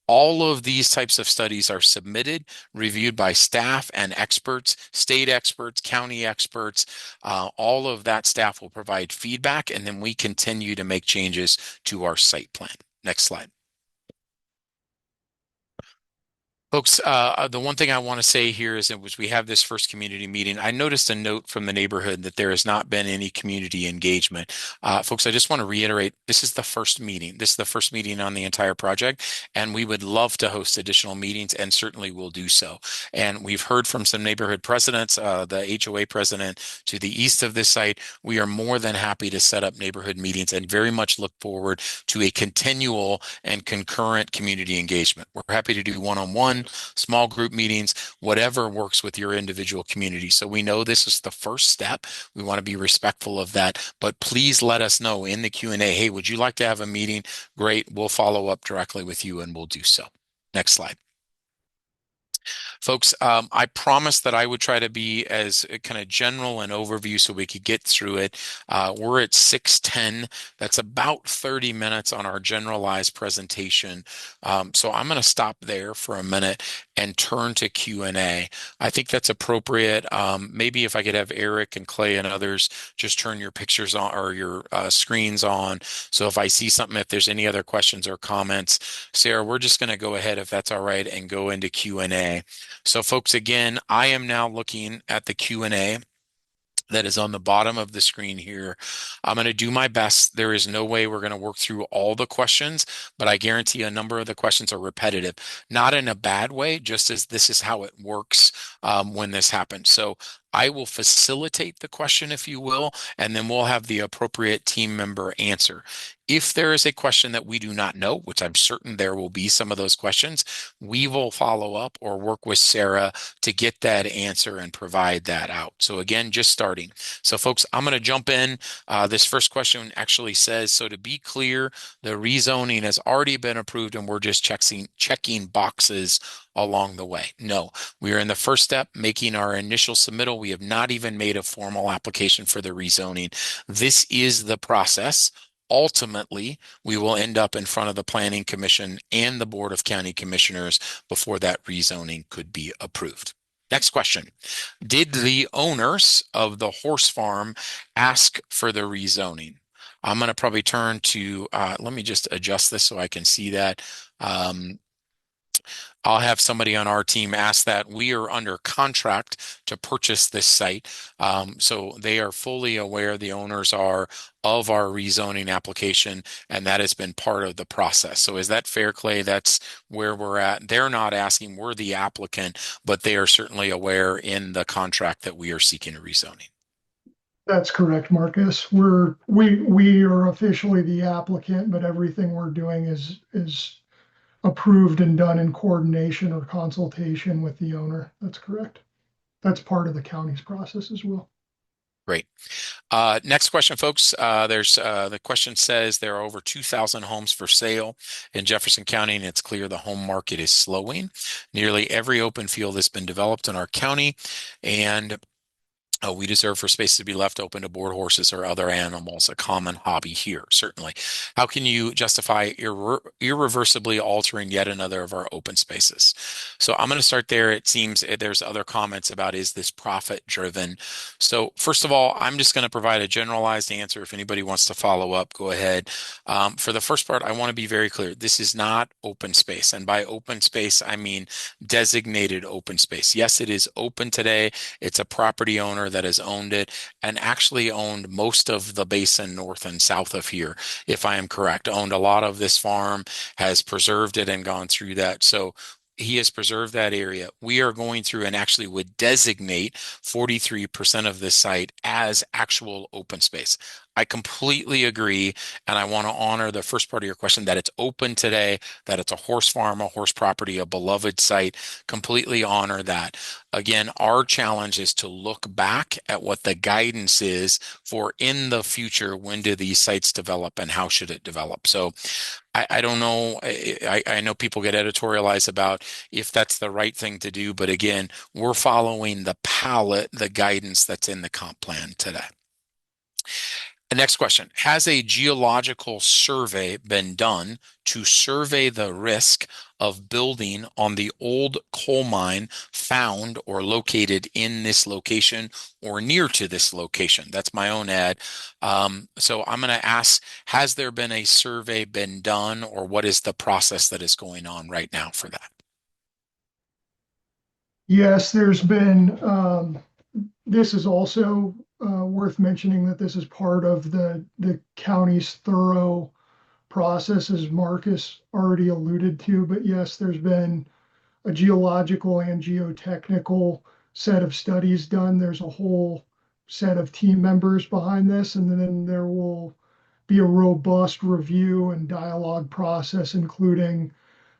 All of these types of studies are submitted, reviewed by staff and experts, state experts, county experts. All of that staff will provide feedback, and then we continue to make changes to our site plan. Next slide. Folks, the one thing I want to say here is that as we have this first community meeting, I noticed a note from the neighborhood that there has not been any community engagement. Folks, I just want to reiterate, this is the first meeting. This is the first meeting on the entire project, and we would love to host additional meetings, and certainly will do so. And we've heard from some neighborhood presidents, the HOA president to the east of this site. We are more than happy to set up neighborhood meetings and very much look forward to a continual and concurrent community engagement. We're happy to do one-on-one, small group meetings, whatever works with your individual community. So we know this is the first step. We want to be respectful of that, but please let us know in the Q&A, hey, would you like to have a meeting? Great. We'll follow up directly with you and we'll do so. Next slide. Folks, I promised that I would try to be as kind of general and overview so we could get through it. We're at 6:10. That's about 30 minutes on our generalized presentation. So I'm going to stop there for a minute and turn to Q&A. I think that's appropriate. Maybe if I could have Eric and Clay and others just turn your pictures on or your screens on. So if I see something, if there's any other questions or comments, Sarah, we're just going to go ahead, if that's all right, and go into Q&A. So folks, again, I am now looking at the Q&A that is on the bottom of the screen here. I'm going to do my best. There is no way we're going to work through all the questions, but I guarantee a number of the questions are repetitive, not in a bad way, just as this is how it works when this happens. So I will facilitate the question, if you will, and then we'll have the appropriate team member answer. If there is a question that we do not know, which I'm certain there will be some of those questions, we will follow up or work with Sarah to get that answer and provide that out. So again, just starting. So folks, I'm going to jump in. This first question actually says, so to be clear, the rezoning has already been approved and we're just checking boxes along the way. No, we are in the first step, making our initial submittal. We have not even made a formal application for the rezoning. This is the process. Ultimately, we will end up in front of the Planning Commission and the Board of County Commissioners before that rezoning could be approved. Next question. Did the owners of the horse farm ask for the rezoning? I'm going to probably turn to, let me just adjust this so I can see that. I'll have somebody on our team ask that. We are under contract to purchase this site. So they are fully aware, the owners are, of our rezoning application, and that has been part of the process. So is that fair, Clay? That's where we're at. They're not asking, we're the applicant, but they are certainly aware in the contract that we are seeking a rezoning. That's correct, Marcus. We are officially the applicant, but everything we're doing is approved and done in coordination or consultation with the owner. That's correct. That's part of the county's process as well. Great. Next question, folks. The question says there are over 2,000 homes for sale in Jefferson County, and it's clear the home market is slowing. Nearly every open field has been developed in our county, and we deserve for space to be left open to board horses or other animals, a common hobby here, certainly. How can you justify irreversibly altering yet another of our open spaces? So I'm going to start there. It seems there's other comments about, is this profit driven? So first of all, I'm just going to provide a generalized answer. If anybody wants to follow up, go ahead. For the first part, I want to be very clear. This is not open space. And by open space, I mean designated open space. Yes, it is open today. It's a property owner that has owned it and actually owned most of the basin north and south of here, if I am correct. Owned a lot of this farm, has preserved it and gone through that. So he has preserved that area. We are going through and actually would designate 43% of this site as actual open space. I completely agree. And I want to honor the first part of your question that it's open today, that it's a horse farm, a horse property, a beloved site. Completely honor that. Again, our challenge is to look back at what the guidance is for in the future. When do these sites develop and how should it develop? So I don't know. I know people get editorialized about if that's the right thing to do, but again, we're following the palette, the guidance that's in the comp plan today. The next question, has a geological survey been done to survey the risk of building on the old coal mine found or located in this location or near to this location? That's my own ad. So I'm going to ask, has there been a survey been done, or what is the process that is going on right now for that? Yes, there's been, this is also worth mentioning that this is part of the county's thorough process, as Marcus already alluded to. But yes, there's been a geological and geotechnical set of studies done. There's a whole set of team members behind this, and then there will be a robust review and dialogue process, including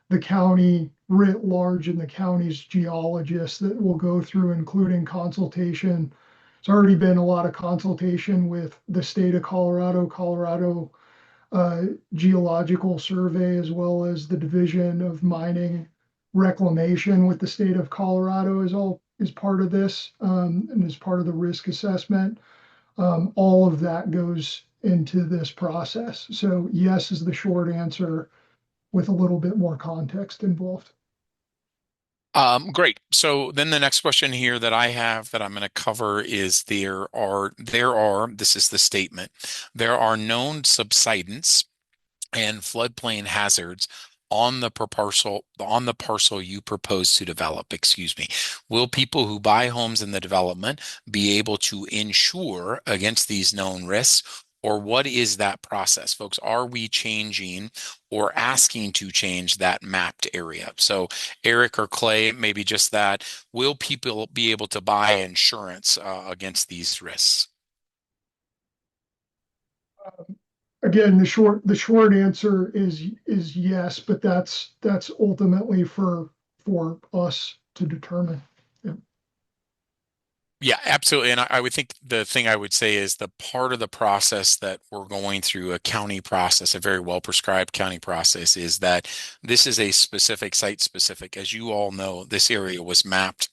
the county writ large and the county's geologists that will go through, including consultation. There's already been a lot of consultation with the state of Colorado Geological Survey, as well as the Division of Mining Reclamation with the state of Colorado is part of this, and is part of the risk assessment. All of that goes into this process. So yes is the short answer, with a little bit more context involved. Great. So then the next question here that I have that I'm going to cover is this is the statement. There are known subsidence and floodplain hazards on the parcel you propose to develop, excuse me. Will people who buy homes in the development be able to insure against these known risks? Or what is that process, folks? Are we changing or asking to change that mapped area? So Eric or Clay, maybe just that. Will people be able to buy insurance against these risks? Again, the short answer is yes, but that's ultimately for us to determine. Yeah. Yeah, absolutely. And I would think the thing I would say is the part of the process that we're going through, a county process, a very well prescribed county process, is that this is a specific site specific. As you all know, this area was mapped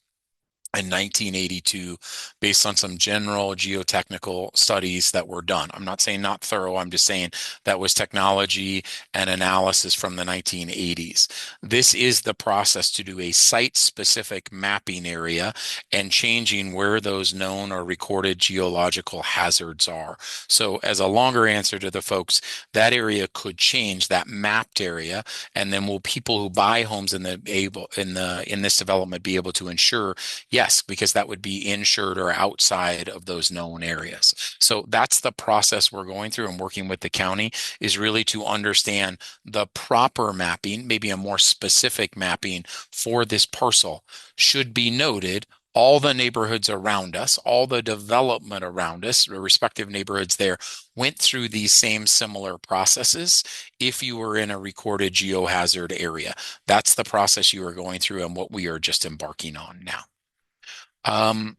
in 1982 based on some general geotechnical studies that were done. I'm not saying not thorough, I'm just saying that was technology and analysis from the 1980s. This is the process to do a site-specific mapping area and changing where those known or recorded geological hazards are. So as a longer answer to the folks, that area could change, that mapped area, and then will people who buy homes in this development be able to ensure? Yes, because that would be insured or outside of those known areas. So that's the process we're going through and working with the county, is really to understand the proper mapping, maybe a more specific mapping for this parcel. Should be noted, all the neighborhoods around us, all the development around us, the respective neighborhoods there, went through these same similar processes if you were in a recorded geohazard area. That's the process you are going through and what we are just embarking on now. Um,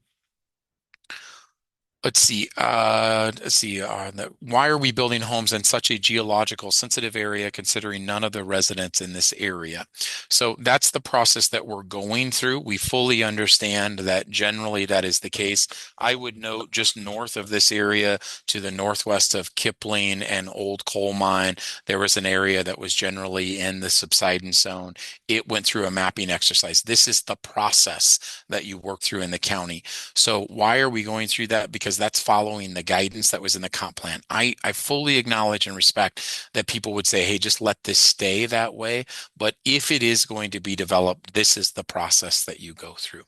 why are we building homes in such a geological sensitive area considering none of the residents in this area? So that's the process that we're going through. We fully understand that generally that is the case. I would note just north of this area to the northwest of Kipling and Old Coal Mine, there was an area that was generally in the subsidence zone. It went through a mapping exercise. This is the process that you work through in the county. So why are we going through that? Because that's following the guidance that was in the comp plan. I fully acknowledge and respect that people would say, hey, just let this stay that way. But if it is going to be developed, this is the process that you go through.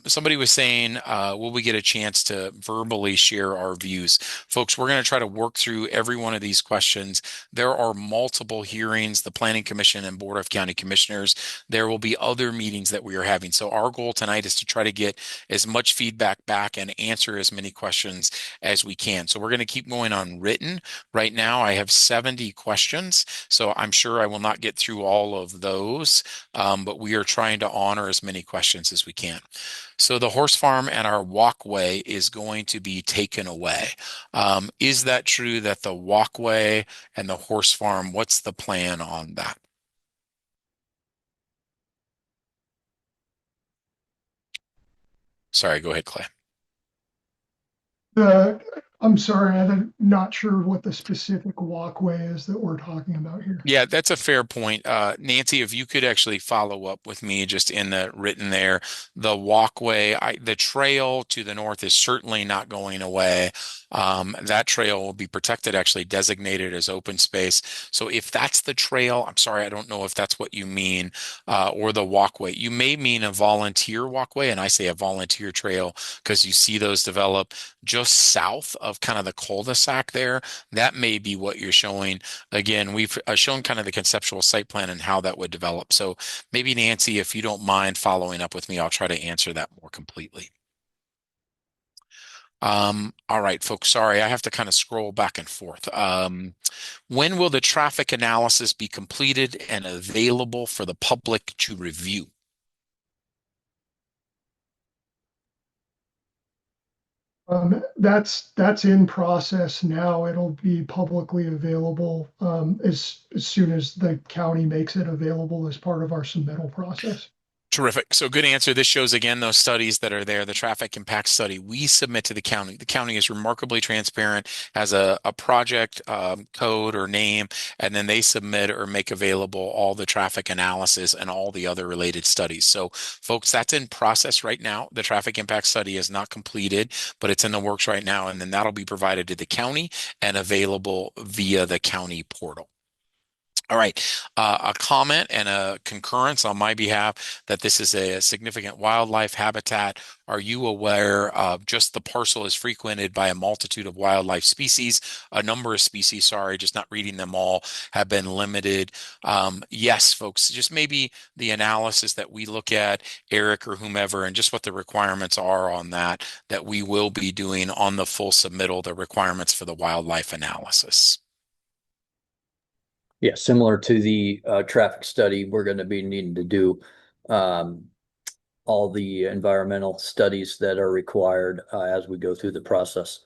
Somebody was saying, will we get a chance to verbally share our views? Folks, we're going to try to work through every one of these questions. There are multiple hearings, the Planning Commission and Board of County Commissioners. There will be other meetings that we are having. So our goal tonight is to try to get as much feedback back and answer as many questions as we can. So we're going to keep going on written. Right now, I have 70 questions, so I'm sure I will not get through all of those, but we are trying to honor as many questions as we can. So the horse farm and our walkway is going to be taken away. Is that true that the walkway and the horse farm, what's the plan on that? Sorry, go ahead, Clay. The, I'm sorry, I'm not sure what the specific walkway is that we're talking about here. Yeah, that's a fair point. Nancy, if you could actually follow up with me just in the written there, the walkway, the trail to the north is certainly not going away. That trail will be protected, actually designated as open space. So if that's the trail, I'm sorry, I don't know if that's what you mean, or the walkway. You may mean a volunteer walkway, and I say a volunteer trail because you see those develop just south of kind of the cul-de-sac there. That may be what you're showing. Again, we've shown kind of the conceptual site plan and how that would develop. So maybe Nancy, if you don't mind following up with me, I'll try to answer that more completely. All right, folks, sorry, I have to kind of scroll back and forth. When will the traffic analysis be completed and available for the public to review? That's in process now. It'll be publicly available as soon as the county makes it available as part of our submittal process. Terrific. So good answer. This shows again those studies that are there, the traffic impact study we submit to the county. The county is remarkably transparent, has a project code or name, and then they submit or make available all the traffic analysis and all the other related studies. So folks, that's in process right now. The traffic impact study is not completed, but it's in the works right now. And then that'll be provided to the county and available via the county portal. All right, a comment and a concurrence on my behalf that this is a significant wildlife habitat. Are you aware just the parcel is frequented by a multitude of wildlife species? A number of species, sorry, just not reading them all, have been limited. Yes, folks, just maybe the analysis that we look at, Eric or whomever, and just what the requirements are on that, that we will be doing on the full submittal, the requirements for the wildlife analysis. Yeah, similar to the traffic study, we're going to be needing to do all the environmental studies that are required as we go through the process.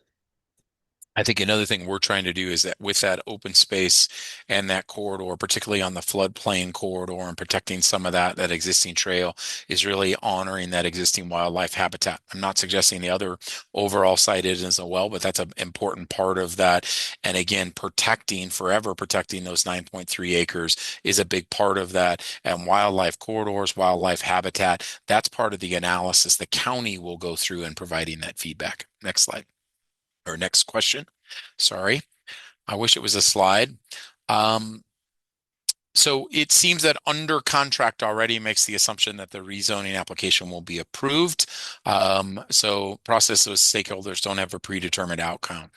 I think another thing we're trying to do is that with that open space and that corridor, particularly on the floodplain corridor and protecting some of that existing trail, is really honoring that existing wildlife habitat. I'm not suggesting the other overall site isn't as well, but that's an important part of that. And again, forever protecting those 9.3 acres is a big part of that. And wildlife corridors, wildlife habitat, that's part of the analysis the county will go through in providing that feedback. Next slide. Or next question. Sorry. I wish it was a slide. So it seems that under contract already makes the assumption that the rezoning application will be approved. So process with stakeholders don't have a predetermined outcome.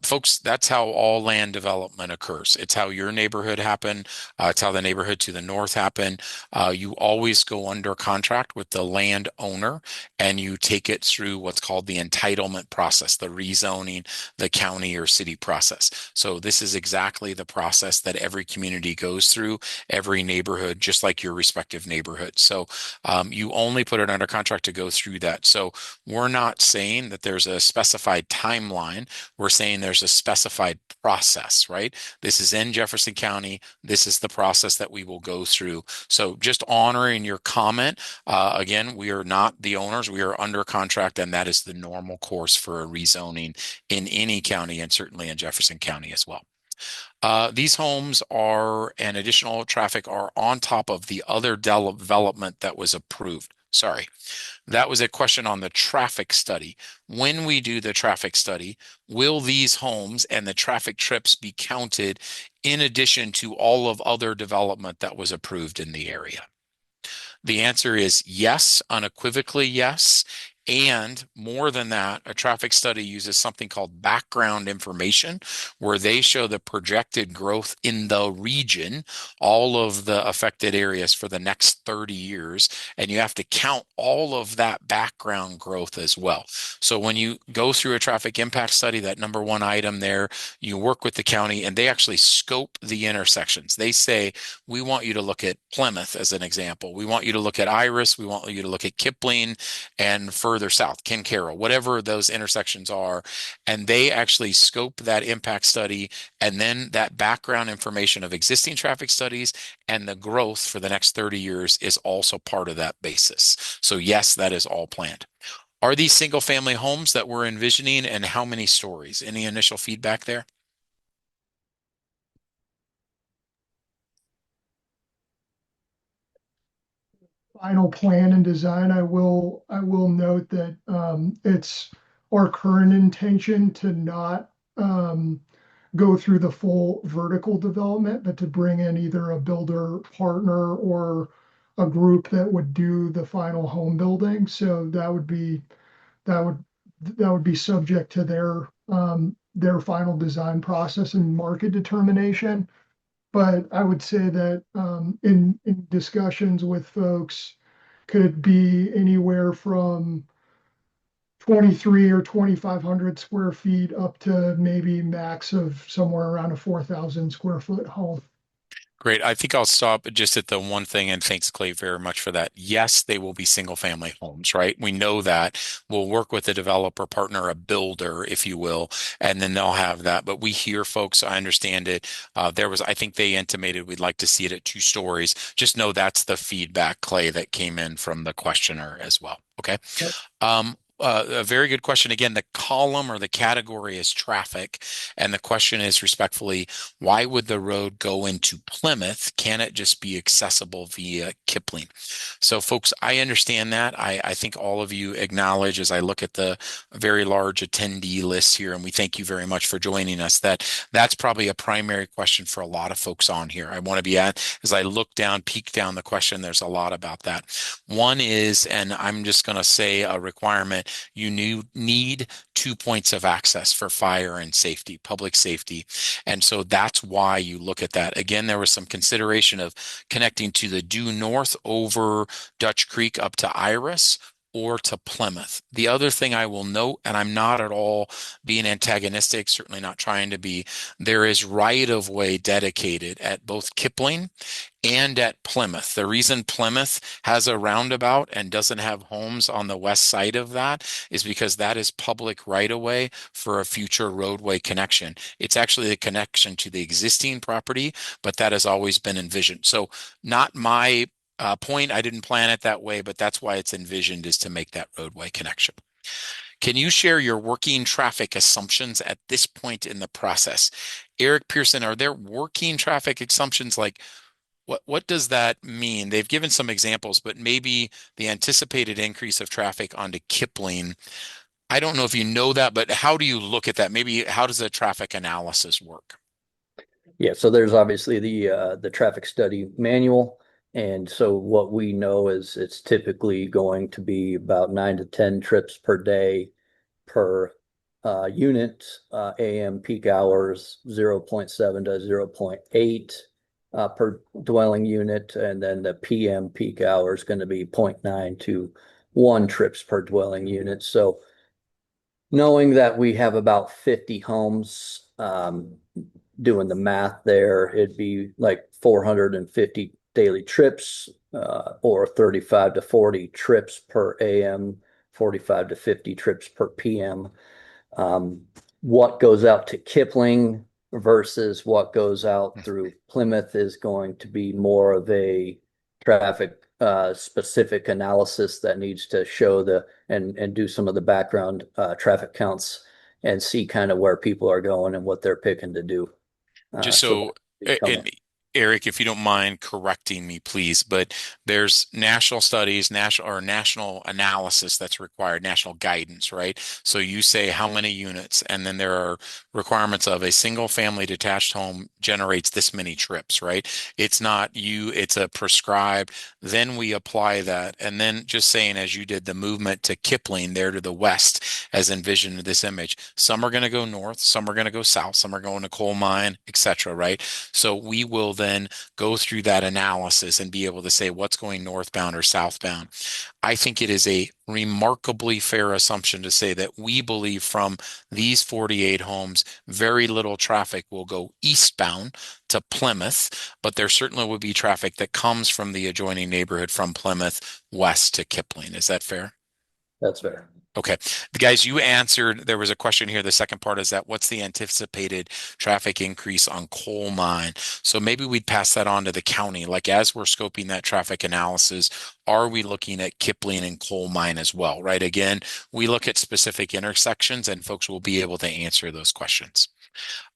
Folks, that's how all land development occurs. It's how your neighborhood happened. It's how the neighborhood to the north happened. You always go under contract with the landowner and you take it through what's called the entitlement process, the rezoning, the county or city process. So this is exactly the process that every community goes through, every neighborhood, just like your respective neighborhood. So you only put it under contract to go through that. So we're not saying that there's a specified timeline. We're saying there's a specified process, right? This is in Jefferson County. This is the process that we will go through. So just honoring your comment. Again, we are not the owners. We are under contract, and that is the normal course for a rezoning in any county and certainly in Jefferson County as well. These homes are, and additional traffic are on top of the other development that was approved. Sorry, that was a question on the traffic study. When we do the traffic study, will these homes and the traffic trips be counted in addition to all of other development that was approved in the area? The answer is yes, unequivocally yes. And more than that, a traffic study uses something called background information, where they show the projected growth in the region, all of the affected areas for the next 30 years. And you have to count all of that background growth as well. So when you go through a traffic impact study, that number one item there, you work with the county and they actually scope the intersections. They say, we want you to look at Plymouth as an example. We want you to look at Iris. We want you to look at Kipling and further south, Ken Carroll, whatever those intersections are. And they actually scope that impact study and then that background information of existing traffic studies and the growth for the next 30 years is also part of that basis. So yes, that is all planned. Are these single family homes that we're envisioning and how many stories? Any initial feedback there? Final plan and design, I will note that it's our current intention to not go through the full vertical development, but to bring in either a builder partner or a group that would do the final home building. So that would that would be subject to their final design process and market determination. But I would say that in discussions with folks, could be anywhere from 23 or 2,500 square feet up to maybe max of somewhere around a 4,000 square foot home. Great. I think I'll stop just at the one thing, and thanks, Clay, very much for that. Yes, they will be single family homes, right? We know that. We'll work with a developer partner, a builder, if you will, and then they'll have that. But we hear folks, I understand it. I think they intimated we'd like to see it at 2 stories. Just know that's the feedback, Clay, that came in from the questioner as well. Okay. Yep. A very good question. Again, the column or the category is traffic. And the question is respectfully, why would the road go into Plymouth? Can it just be accessible via Kipling? So, folks, I understand that. I think all of you acknowledge as I look at the very large attendee list here, and we thank you very much for joining us, that's probably a primary question for a lot of folks on here. I want to be as I look down, peek down the question, there's a lot about that. One is, and I'm just going to say a requirement, you need 2 points of access for fire and safety, public safety. And so that's why you look at that. Again, there was some consideration of connecting to the due north over Dutch Creek up to Iris or to Plymouth. The other thing I will note, and I'm not at all being antagonistic, certainly not trying to be, there is right of way dedicated at both Kipling and at Plymouth. The reason Plymouth has a roundabout and doesn't have homes on the west side of that is because that is public right of way for a future roadway connection. It's actually the connection to the existing property, but that has always been envisioned. So not my point. I didn't plan it that way, but that's why it's envisioned, is to make that roadway connection. Can you share your working traffic assumptions at this point in the process? Eric Pearson, are there working traffic assumptions like what does that mean? They've given some examples, but maybe the anticipated increase of traffic onto Kipling. I don't know if you know that, but how do you look at that? Maybe how does a traffic analysis work? Yeah, so there's obviously the traffic study manual. And so what we know is it's typically going to be about 9 to 10 trips per day per unit, AM peak hours 0.7 to 0.8 per dwelling unit, and then the PM peak hour is going to be 0.9 to 1 trips per dwelling unit. So knowing that we have about 50 homes, doing the math there, it'd be like 450 daily trips, or 35 to 40 trips per AM, 45 to 50 trips per PM. What goes out to Kipling versus what goes out through Plymouth is going to be more of a traffic specific analysis that needs to show and do some of the background traffic counts and see kind of where people are going and what they're picking to do. Just So so, that and Eric, if you don't mind correcting me, please, but there's national studies, national analysis that's required, national guidance, right? So you say how many units, and then there are requirements of a single family detached home generates this many trips, right? It's not you, it's a prescribed, then we apply that. And then just saying, as you did the movement to Kipling there to the west, as envisioned in this image, some are going to go north, some are going to go south, some are going to coal mine, etc., right? So we will then go through that analysis and be able to say what's going northbound or southbound. I think it is a remarkably fair assumption to say that we believe from these 48 homes, very little traffic will go eastbound to Plymouth, but there certainly will be traffic that comes from the adjoining neighborhood from Plymouth west to Kipling. Is that fair? That's fair. Okay. Guys, you answered. There was a question here. The second part is that what's the anticipated traffic increase on coal mine? So maybe we'd pass that on to the county. Like as we're scoping that traffic analysis, are we looking at Kipling and coal mine as well, right? Again, we look at specific intersections and folks will be able to answer those questions.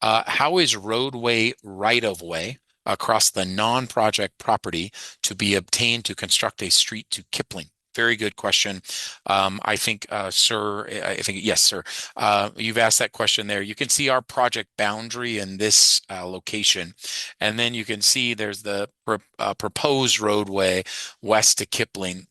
How is roadway right-of-way across the non-project property to be obtained to construct a street to Kipling? Very good question. I think, sir, I think, yes, sir. You've asked that question there. You can see our project boundary in this location. And then you can see there's the proposed roadway west to Kipling.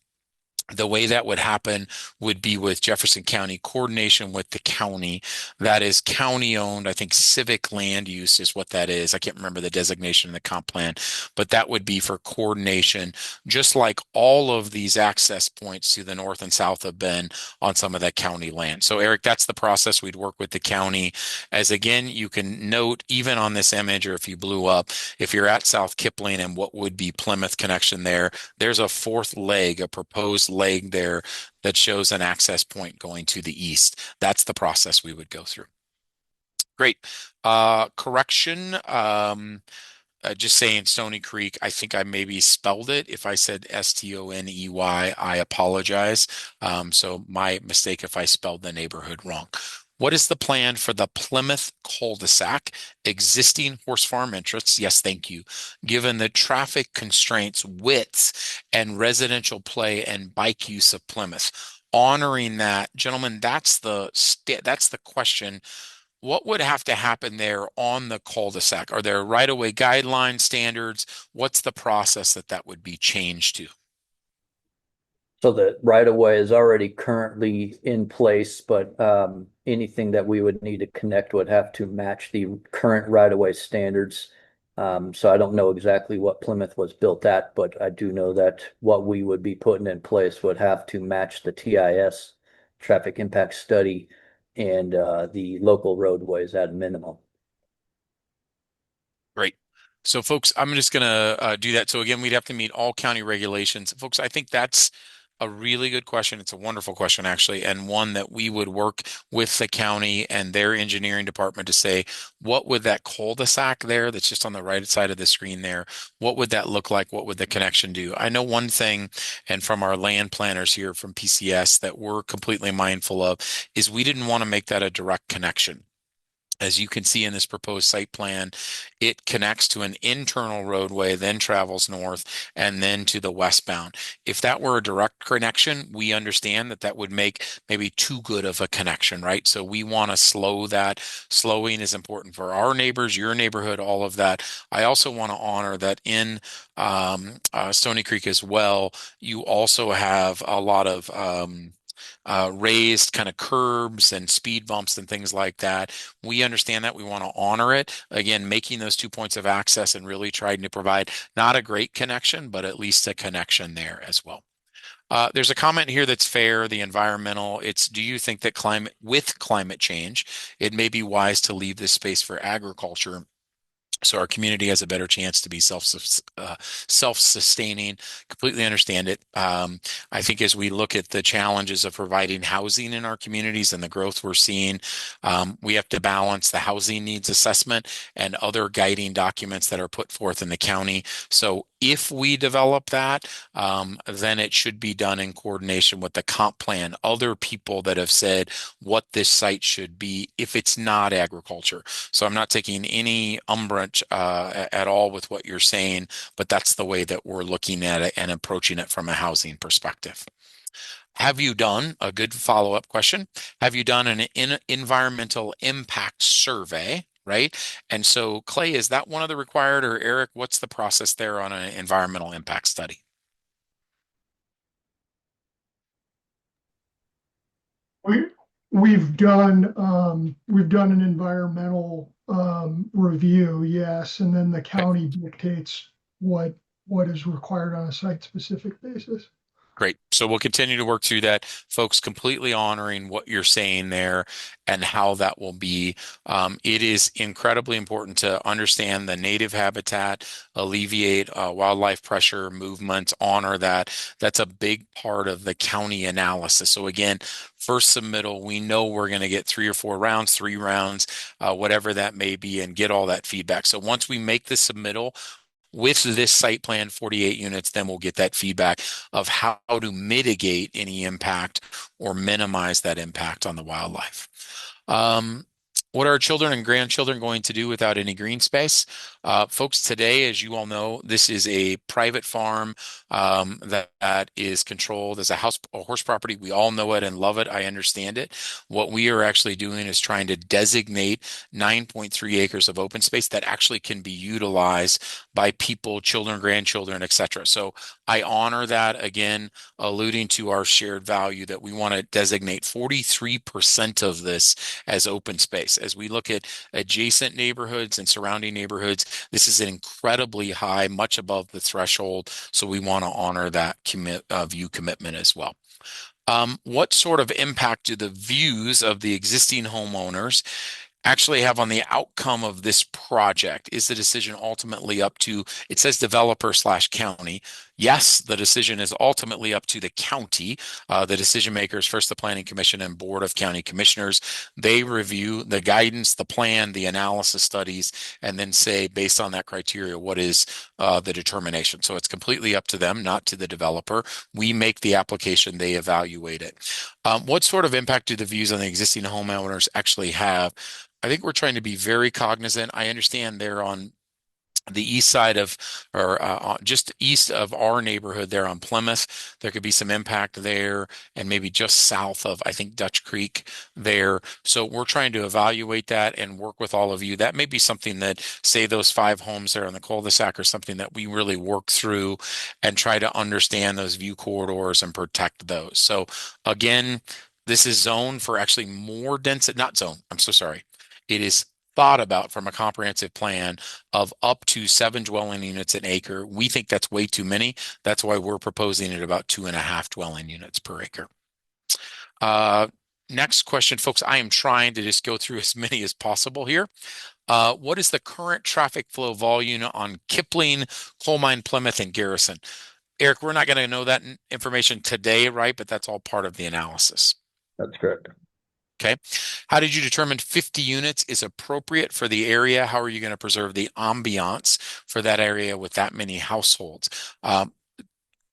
The way that would happen would be with Jefferson County coordination with the county. That is county owned. I think civic land use is what that is. I can't remember the designation in the comp plan, but that would be for coordination, just like all of these access points to the north and south have been on some of that county land. So Eric, that's the process. We'd work with the county. As again, you can note even on this image, or if you blew up, if you're at South Kipling and what would be Plymouth connection there, there's a fourth leg, a proposed leg there that shows an access point going to the east. That's the process we would go through. Great. Correction. Just saying Stony Creek. I think I maybe spelled it. If I said Stoney, I apologize. So my mistake if I spelled the neighborhood wrong. What is the plan for the Plymouth cul-de-sac? Existing horse farm interests? Yes, thank you. Given the traffic constraints, widths, and residential play and bike use of Plymouth. Honoring that, gentlemen, that's the question. What would have to happen there on the cul-de-sac? Are there right-of-way guideline standards? What's the process that would be changed to? So the right of way is already currently in place, but anything that we would need to connect would have to match the current right of way standards. So I don't know exactly what Plymouth was built at, but I do know that what we would be putting in place would have to match the TIS traffic impact study and the local roadways at a minimum. Great. So folks, I'm just going to do that. So again, we'd have to meet all county regulations. Folks, I think that's a really good question. It's a wonderful question, actually, and one that we would work with the county and their engineering department to say, what would that cul-de-sac there that's just on the right side of the screen there, what would that look like? What would the connection do? I know one thing, and from our land planners here from PCS that we're completely mindful of, is we didn't want to make that a direct connection. As you can see in this proposed site plan, it connects to an internal roadway, then travels north, and then to the westbound. If that were a direct connection, we understand that would make maybe too good of a connection, right? So we want to slow that. Slowing is important for our neighbors, your neighborhood, all of that. I also want to honor that in Stony Creek as well, you also have a lot of raised kind of curbs and speed bumps and things like that. We understand that. We want to honor it. Again, making those 2 points of access and really trying to provide not a great connection, but at least a connection there as well. There's a comment here that's fair, the environmental. It's, do you think that with climate change, it may be wise to leave this space for agriculture so our community has a better chance to be self-sustaining? Completely understand it. I think as we look at the challenges of providing housing in our communities and the growth we're seeing, we have to balance the housing needs assessment and other guiding documents that are put forth in the county. So if we develop that, then it should be done in coordination with the comp plan, other people that have said what this site should be if it's not agriculture. So I'm not taking any umbrage much at all with what you're saying, but that's the way that we're looking at it and approaching it from a housing perspective. Have you done a good follow-up question? Have you done an environmental impact survey, right? And so, Clay, is that one of the required, or Eric, what's the process there on an environmental impact study? We, we've done, an environmental, review, yes, and then the Okay. county dictates what is required on a site-specific basis. Great. So we'll continue to work through that, folks, completely honoring what you're saying there and how that will be. It is incredibly important to understand the native habitat, alleviate wildlife pressure movements, honor that. That's a big part of the county analysis. So again, first submittal, we know we're going to get 3 or 4 rounds, 3 rounds, whatever that may be, and get all that feedback. So once we make the submittal, with this site plan, 48 units, then we'll get that feedback of how to mitigate any impact or minimize that impact on the wildlife. What are our children and grandchildren going to do without any green space? Folks, today, as you all know, this is a private farm that is controlled as a horse property. We all know it and love it. I understand it. What we are actually doing is trying to designate 9.3 acres of open space that actually can be utilized by people, children, grandchildren, etc. So I honor that, again, alluding to our shared value that we want to designate 43% of this as open space. As we look at adjacent neighborhoods and surrounding neighborhoods, this is an incredibly high, much above the threshold. So we want to honor that view commitment as well. What sort of impact do the views of the existing homeowners actually have on the outcome of this project? Is the decision ultimately up to, it says developer/county. Yes, the decision is ultimately up to the county. The decision makers, first the Planning Commission and Board of County Commissioners, they review the guidance, the plan, the analysis studies, and then say, based on that criteria, what is the determination. So it's completely up to them, not to the developer. We make the application, they evaluate it. What sort of impact do the views on the existing homeowners actually have? I think we're trying to be very cognizant. I understand they're on the east side of, or just east of our neighborhood there on Plymouth. There could be some impact there, and maybe just south of, I think, Dutch Creek there. So we're trying to evaluate that and work with all of you. That may be something that, say, those 5 homes there on the cul-de-sac or something that we really work through and try to understand those view corridors and protect those. So again, this is zoned for actually more density, not zone, I'm so sorry. It is thought about from a comprehensive plan of up to 7 dwelling units an acre. We think that's way too many. That's why we're proposing at about 2.5 dwelling units per acre. Next question, folks. I am trying to just go through as many as possible here. What is the current traffic flow volume on Kipling, Coal Mine, Plymouth, and Garrison? Eric, we're not going to know that information today, right? But that's all part of the analysis. That's correct. Okay. How did you determine 50 units is appropriate for the area? How are you going to preserve the ambiance for that area with that many households?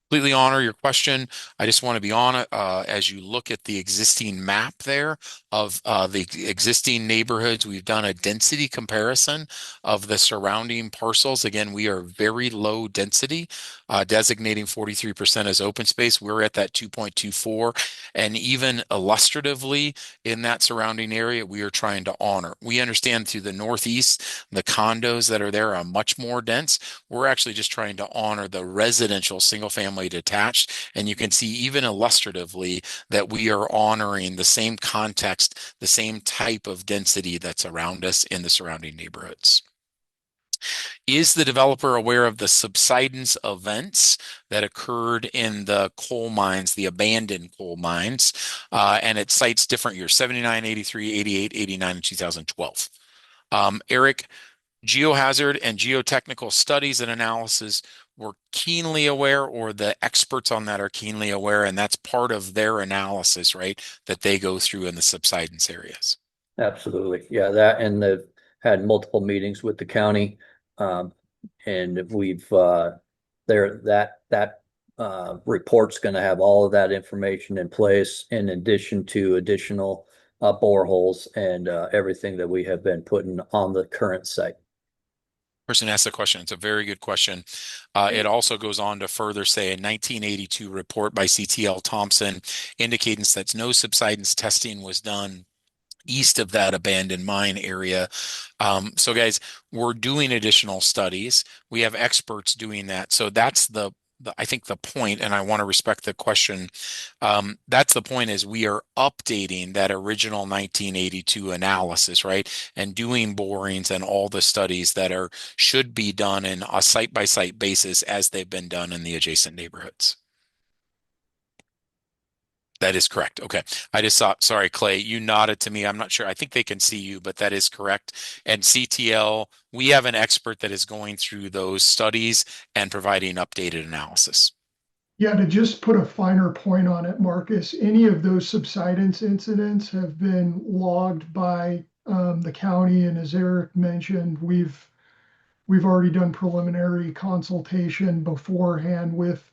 Completely honor your question. I just want to be on it as you look at the existing map there of the existing neighborhoods. We've done a density comparison of the surrounding parcels. Again, we are very low density, designating 43% as open space. We're at that 2.24, and even illustratively in that surrounding area, we are trying to honor. We understand through the northeast, the condos that are there are much more dense. We're actually just trying to honor the residential single family detached. And you can see even illustratively that we are honoring the same context, the same type of density that's around us in the surrounding neighborhoods. Is the developer aware of the subsidence events that occurred in the coal mines, the abandoned coal mines? And it cites different years, 79, 83, 88, 89, and 2012. Eric, geohazard and geotechnical studies and analysis were keenly aware, or the experts on that are keenly aware, and that's part of their analysis, right, that they go through in the subsidence areas. Absolutely. Yeah, that, and they've had multiple meetings with the county. And we've that report's going to have all of that information in place, in addition to additional boreholes and everything that we have been putting on the current site. person asked the question. It's a very good question. It also goes on to further say a 1982 report by CTL Thompson indicating that no subsidence testing was done east of that abandoned mine area. So guys, we're doing additional studies. We have experts doing that. So that's I think the point, and I want to respect the question. That's the point is we are updating that original 1982 analysis, right? And doing borings and all the studies that should be done in a site-by-site basis as they've been done in the adjacent neighborhoods. That is correct. Okay. I just saw, sorry, Clay, you nodded to me. I'm not sure. I think they can see you, but that is correct. And CTL, we have an expert that is going through those studies and providing updated analysis. Yeah, to just put a finer point on it, Marcus, any of those subsidence incidents have been logged by the county. And as Eric mentioned, we've already done preliminary consultation beforehand with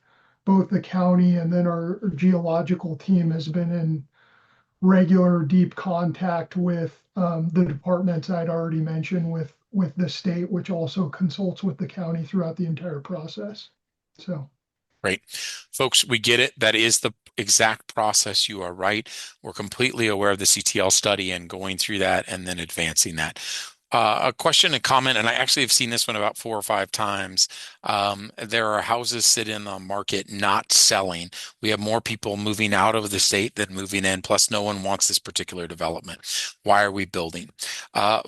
both the county, and then our geological team has been in regular deep contact with the departments I'd already mentioned with the state, which also consults with the county throughout the entire process. So. Right. Folks, we get it. That is the exact process. You are right. We're completely aware of the CTL study and going through that and then advancing that. A question and comment, and I actually have seen this one about 4 or 5 times. There are houses sitting in the market not selling. We have more people moving out of the state than moving in, plus no one wants this particular development. Why are we building?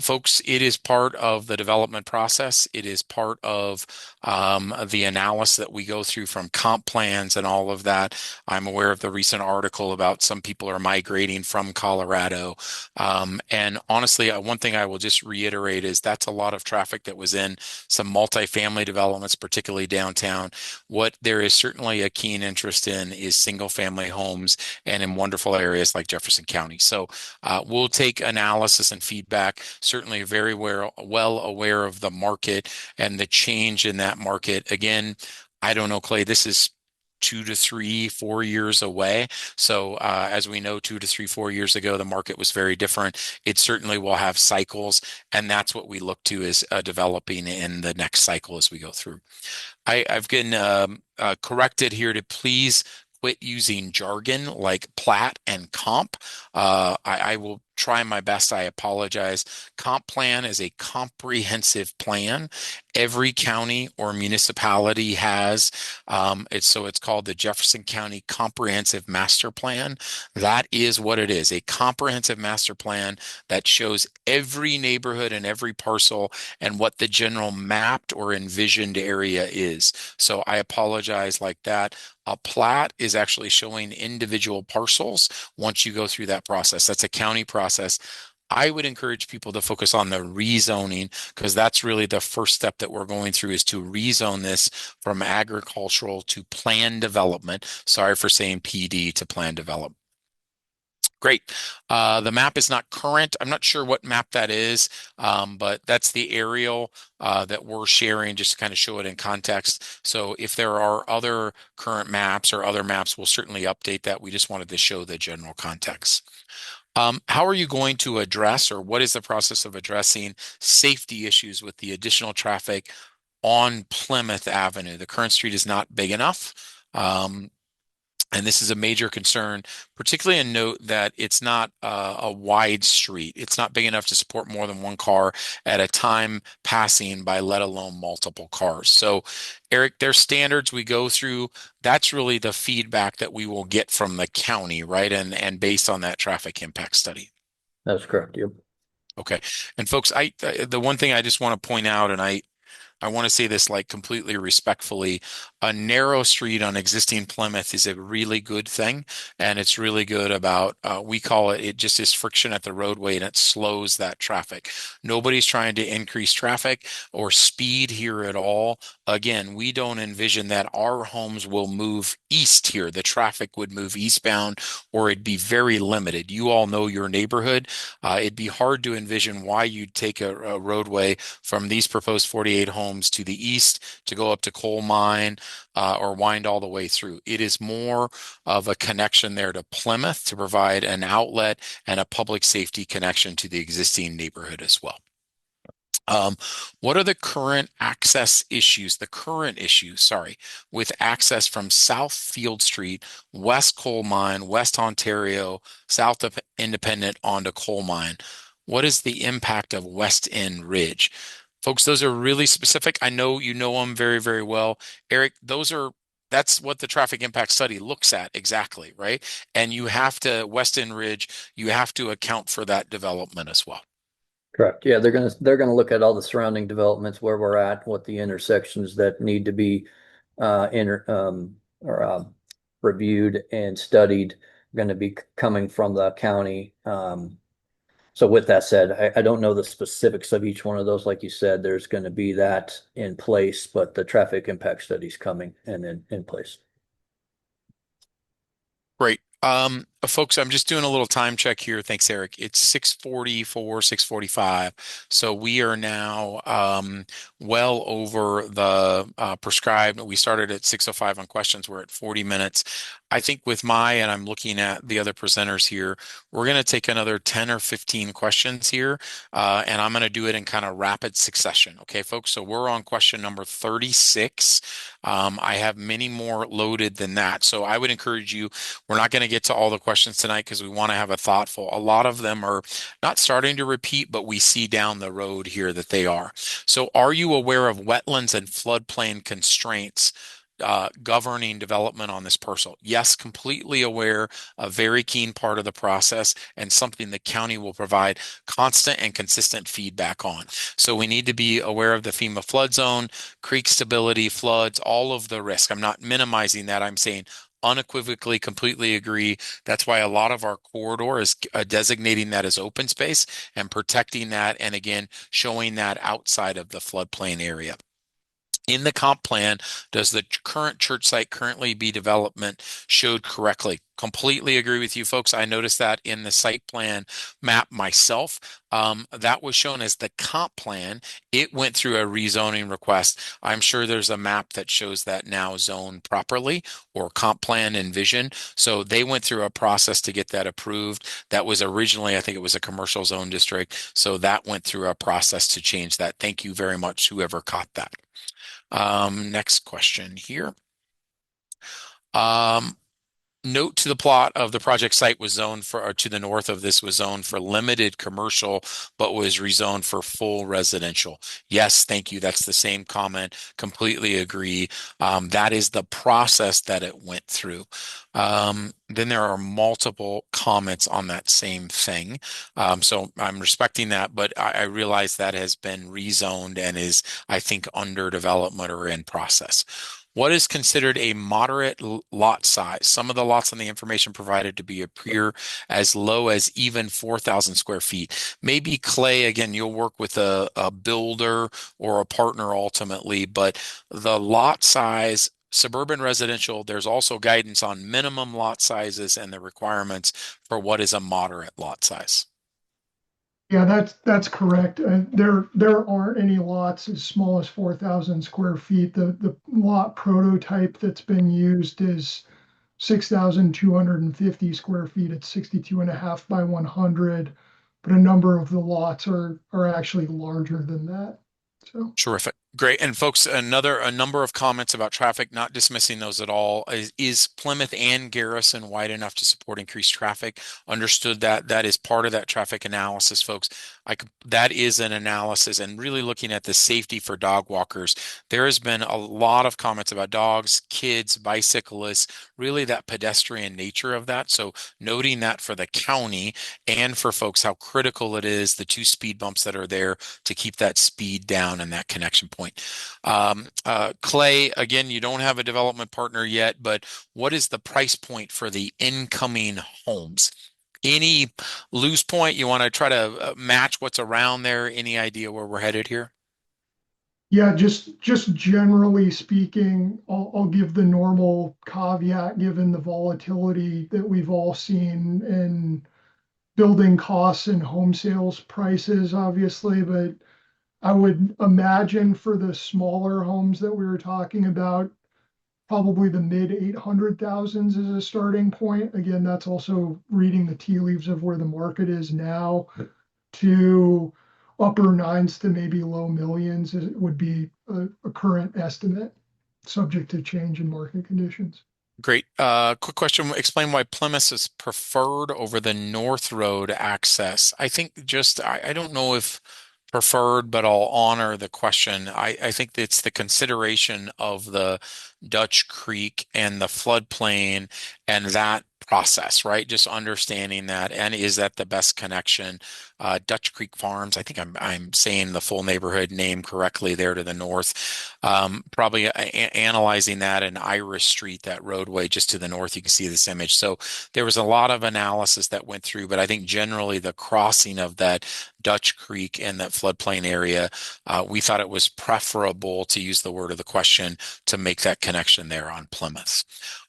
Folks, it is part of the development process. It is part of the analysis that we go through from comp plans and all of that. I'm aware of the recent article about some people are migrating from Colorado. And honestly, one thing I will just reiterate is that's a lot of traffic that was in some multifamily developments, particularly downtown. What there is certainly a keen interest in is single family homes and in wonderful areas like Jefferson County. So we'll take analysis and feedback, certainly very well aware of the market and the change in that market. Again, I don't know, Clay, this is 2 to 3, 4 years away. So as we know, 2 to 3, 4 years ago, the market was very different. It certainly will have cycles, and that's what we look to is developing in the next cycle as we go through. I've been corrected here to please quit using jargon like plat and comp. I will try my best. I apologize. Comp plan is a comprehensive plan. Every county or municipality has. It's called the Jefferson County Comprehensive Master Plan. That is what it is, a comprehensive master plan that shows every neighborhood and every parcel and what the general mapped or envisioned area is. So I apologize like that. A plat is actually showing individual parcels once you go through that process. That's a county process. I would encourage people to focus on the rezoning because that's really the first step that we're going through is to rezone this from agricultural to plan development. Sorry for saying PD to plan development. Great. The map is not current. I'm not sure what map that is, but that's the aerial that we're sharing just to kind of show it in context. So if there are other current maps or other maps, we'll certainly update that. We just wanted to show the general context. How are you going to address, or what is the process of addressing safety issues with the additional traffic on Plymouth Avenue? The current street is not big enough. And this is a major concern, particularly in note that it's not a wide street. It's not big enough to support more than one car at a time passing by, let alone multiple cars. So, Eric, there's standards we go through. That's really the feedback that we will get from the county, right? And based on that traffic impact study. That's correct. Yep. Okay. And folks, the one thing I just want to point out, and I want to say this like completely respectfully. A narrow street on existing Plymouth is a really good thing. And it's really good about, we call it just is friction at the roadway and it slows that traffic. Nobody's trying to increase traffic or speed here at all. Again, we don't envision that our homes will move east here. The traffic would move eastbound or it'd be very limited. You all know your neighborhood. It'd be hard to envision why you'd take a roadway from these proposed 48 homes to the east to go up to Coal Mine or wind all the way through. It is more of a connection there to Plymouth to provide an outlet and a public safety connection to the existing neighborhood as well. Um, what are the current issues, sorry, with access from South Field Street, West Coal Mine, West Ontario, South of Independent onto Coal Mine? What is the impact of West End Ridge? Folks, those are really specific. I know you know them very, very well. Eric, that's what the traffic impact study looks at exactly, right? And you have to, West End Ridge, you have to account for that development as well. Correct. Yeah, they're gonna look at all the surrounding developments, where we're at, what the intersections that need to be inter or reviewed and studied, going to be coming from the county. So with that said, I don't know the specifics of each one of those. Like you said, there's going to be that in place, but the traffic impact study's coming and in place. Great. Folks, I'm just doing a little time check here. Thanks, Eric. It's 6:44, 6:45. So we are now well over the prescribed. We started at 6:05 on questions. We're at 40 minutes. I think with and I'm looking at the other presenters here, we're going to take another 10 or 15 questions here, and I'm going to do it in kind of rapid succession. Okay, folks? So we're on question number 36. I have many more loaded than that. So I would encourage you, we're not going to get to all the questions tonight because we want to have a lot of them are not starting to repeat, but we see down the road here that they are. So are you aware of wetlands and floodplain constraints governing development on this parcel? Yes, completely aware, a very keen part of the process and something the county will provide constant and consistent feedback on. So we need to be aware of the FEMA flood zone, creek stability, floods, all of the risk. I'm not minimizing that. I'm saying unequivocally, completely agree. That's why a lot of our corridor is designating that as open space and protecting that, and again, showing that outside of the floodplain area. In the comp plan, does the current church site currently be development showed correctly? Completely agree with you, folks. I noticed that in the site plan map myself. That was shown as the comp plan. It went through a rezoning request. I'm sure there's a map that shows that now zoned properly, or comp plan envision. So they went through a process to get that approved. That was originally, I think it was a commercial zone district. So that went through a process to change that. Thank you very much, whoever caught that. Next question here. Note to the plot of the project site was zoned for, or to the north of this was zoned for limited commercial, but was rezoned for full residential. Yes, thank you. That's the same comment. Completely agree. That is the process that it went through. Then there are multiple comments on that same thing. So I'm respecting that, but I realize that has been rezoned and is, I think, under development or in process. What is considered a moderate lot size? Some of the lots on the information provided to be appear as low as even 4,000 square feet. Maybe Clay, again, you'll work with a builder or a partner ultimately, but the lot size, suburban residential, there's also guidance on minimum lot sizes and the requirements for what is a moderate lot size. Yeah, that's correct. There aren't any lots as small as 4,000 square feet. The lot prototype that's been used is 6,250 square feet. It's 62 and a half by 100, but a number of the lots are actually larger than that. So. Terrific. Great. And folks, a number of comments about traffic, not dismissing those at all. Is Plymouth and Garrison wide enough to support increased traffic? Understood that. That is part of that traffic analysis, folks. That is an analysis, and really looking at the safety for dog walkers. There has been a lot of comments about dogs, kids, bicyclists, really that pedestrian nature of that. So noting that for the county and for folks, how critical it is, the two speed bumps that are there to keep that speed down and that connection point. Clay, again, you don't have a development partner yet, but what is the price point for the incoming homes? Any loose point you want to try to match what's around there? Any idea where we're headed here? Yeah, just generally speaking, I'll give the normal caveat given the volatility that we've all seen in building costs and home sales prices, obviously, but I would imagine for the smaller homes that we were talking about, probably the mid 800,000s as a starting point. Again, that's also reading the tea leaves of where the market is now, to upper nines to maybe low millions would be a current estimate, subject to change in market conditions. Great. Quick question. Explain why Plymouth is preferred over the North Road access. I think just, I don't know if preferred, but I'll honor the question. I think it's the consideration of the Dutch Creek and the floodplain and that process, right? Just understanding that. And is that the best connection? Dutch Creek Farms, I think I'm saying the full neighborhood name correctly there to the north. Probably analyzing that in Iris Street, that roadway just to the north, you can see this image. So there was a lot of analysis that went through, but I think generally the crossing of that Dutch Creek and that floodplain area, we thought it was preferable, to use the word of the question, to make that connection there on Plymouth.